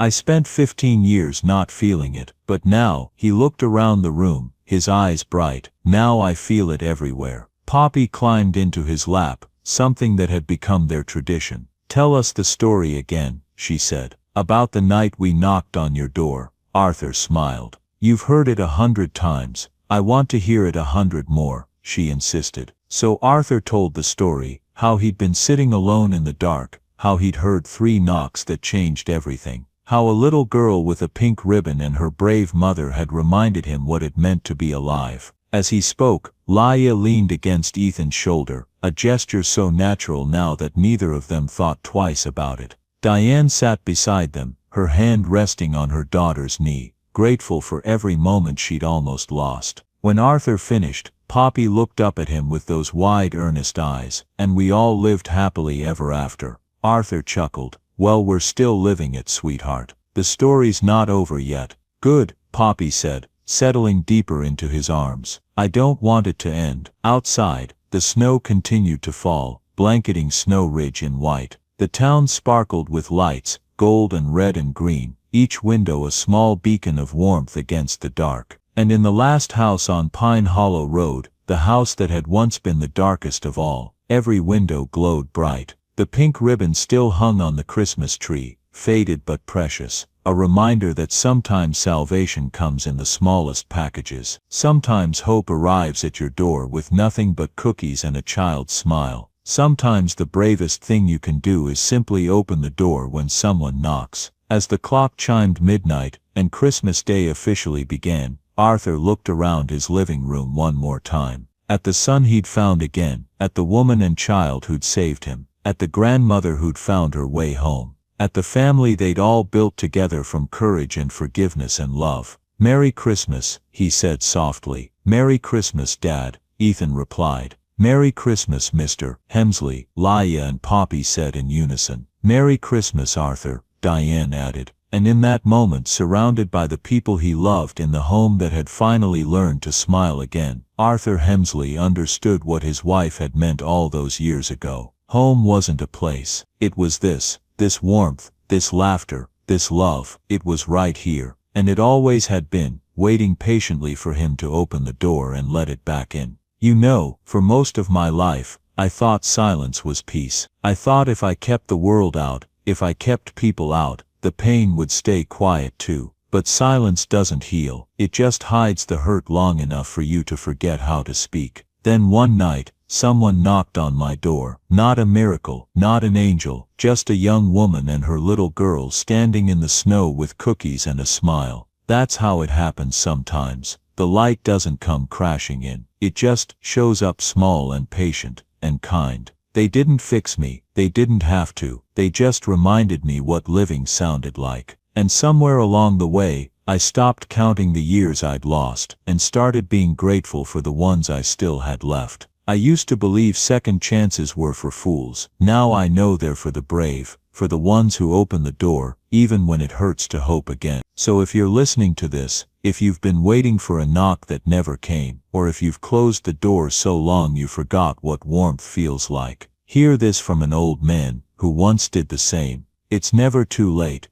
[SPEAKER 1] I spent 15 years not feeling it, but now," he looked around the room, his eyes bright, "now I feel it everywhere." Poppy climbed into his lap, something that had become their tradition. "Tell us the story again," she said. "About the night we knocked on your door." Arthur smiled. "You've heard it 100 times. I want to hear it 100 more," she insisted. So Arthur told the story, how he'd been sitting alone in the dark, how he'd heard 3 knocks that changed everything, how a little girl with a pink ribbon and her brave mother had reminded him what it meant to be alive. As he spoke, Laia leaned against Ethan's shoulder, a gesture so natural now that neither of them thought twice about it. Diane sat beside them, her hand resting on her daughter's knee, grateful for every moment she'd almost lost. When Arthur finished, Poppy looked up at him with those wide, earnest eyes. "And we all lived happily ever after." Arthur chuckled. "Well, we're still living it, sweetheart. The story's not over yet." "Good," Poppy said, settling deeper into his arms. "I don't want it to end." Outside, the snow continued to fall, blanketing Snow Ridge in white. The town sparkled with lights, gold and red and green, each window a small beacon of warmth against the dark. And in the last house on Pine Hollow Road, the house that had once been the darkest of all, every window glowed bright. The pink ribbon still hung on the Christmas tree, faded but precious, a reminder that sometimes salvation comes in the smallest packages. Sometimes hope arrives at your door with nothing but cookies and a child's smile. Sometimes the bravest thing you can do is simply open the door when someone knocks. As the clock chimed midnight, and Christmas Day officially began, Arthur looked around his living room one more time. At the son he'd found again, at the woman and child who'd saved him, at the grandmother who'd found her way home, at the family they'd all built together from courage and forgiveness and love. "Merry Christmas," he said softly. "Merry Christmas, Dad," Ethan replied. "Merry Christmas, Mr. Hemsley," Laia and Poppy said in unison. "Merry Christmas, Arthur," Diane added. And in that moment, surrounded by the people he loved in the home that had finally learned to smile again, Arthur Hemsley understood what his wife had meant all those years ago. Home wasn't a place. It was this warmth, this laughter, this love. It was right here. And it always had been, waiting patiently for him to open the door and let it back in. "You know, for most of my life, I thought silence was peace. I thought if I kept the world out, if I kept people out, the pain would stay quiet too. But silence doesn't heal. It just hides the hurt long enough for you to forget how to speak." Then one night, someone knocked on my door. Not a miracle, not an angel, just a young woman and her little girl standing in the snow with cookies and a smile. That's how it happens sometimes. The light doesn't come crashing in. It just shows up small and patient and kind. They didn't fix me, they didn't have to, they just reminded me what living sounded like. And somewhere along the way, I stopped counting the years I'd lost, and started being grateful for the ones I still had left. I used to believe second chances were for fools. Now I know they're for the brave, for the ones who open the door, even when it hurts to hope again. So if you're listening to this, if you've been waiting for a knock that never came, or if you've closed the door so long you forgot what warmth feels like, hear this from an old man who once did the same. It's never too late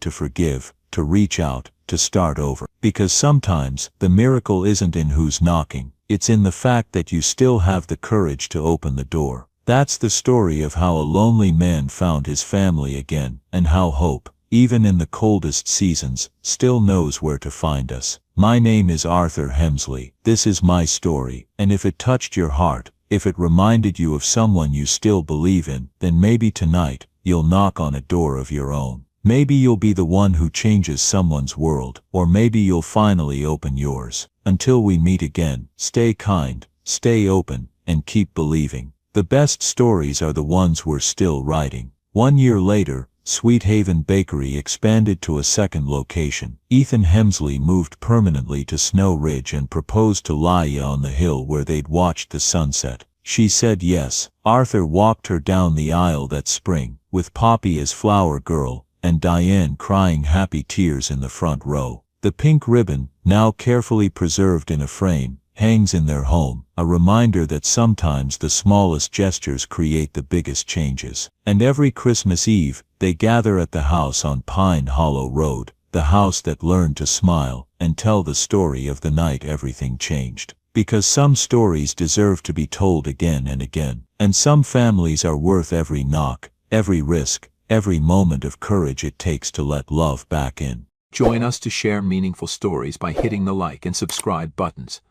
[SPEAKER 1] to forgive, to reach out, to start over. Because sometimes, the miracle isn't in who's knocking, it's in the fact that you still have the courage to open the door. That's the story of how a lonely man found his family again, and how hope, even in the coldest seasons, still knows where to find us. My name is Arthur Hemsley. This is my story, and if it touched your heart, if it reminded you of someone you still believe in, then maybe tonight, you'll knock on a door of your own. Maybe you'll be the one who changes someone's world, or maybe you'll finally open yours. Until we meet again, stay kind, stay open, and keep believing. The best stories are the ones we're still writing. 1 year later, Sweet Haven Bakery expanded to a second location. Ethan Hemsley moved permanently to Snow Ridge and proposed to Laia on the hill where they'd watched the sunset. She said yes. Arthur walked her down the aisle that spring, with Poppy as flower girl, and Diane crying happy tears in the front row. The pink ribbon, now carefully preserved in a frame,
[SPEAKER 2] hangs in their home, a reminder that sometimes the smallest gestures create the biggest changes. And every Christmas Eve, they gather at the house on Pine Hollow Road, the house that learned to smile and tell the story of the night everything changed. Because some stories deserve to be told again and again, and some families are worth every knock, every risk, every moment of courage it takes to let love back in.
[SPEAKER 1] Join us to share meaningful stories by hitting the like and subscribe buttons.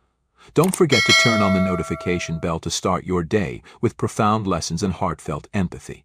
[SPEAKER 1] Don't forget to turn on the notification bell to start your day with profound lessons and heartfelt empathy.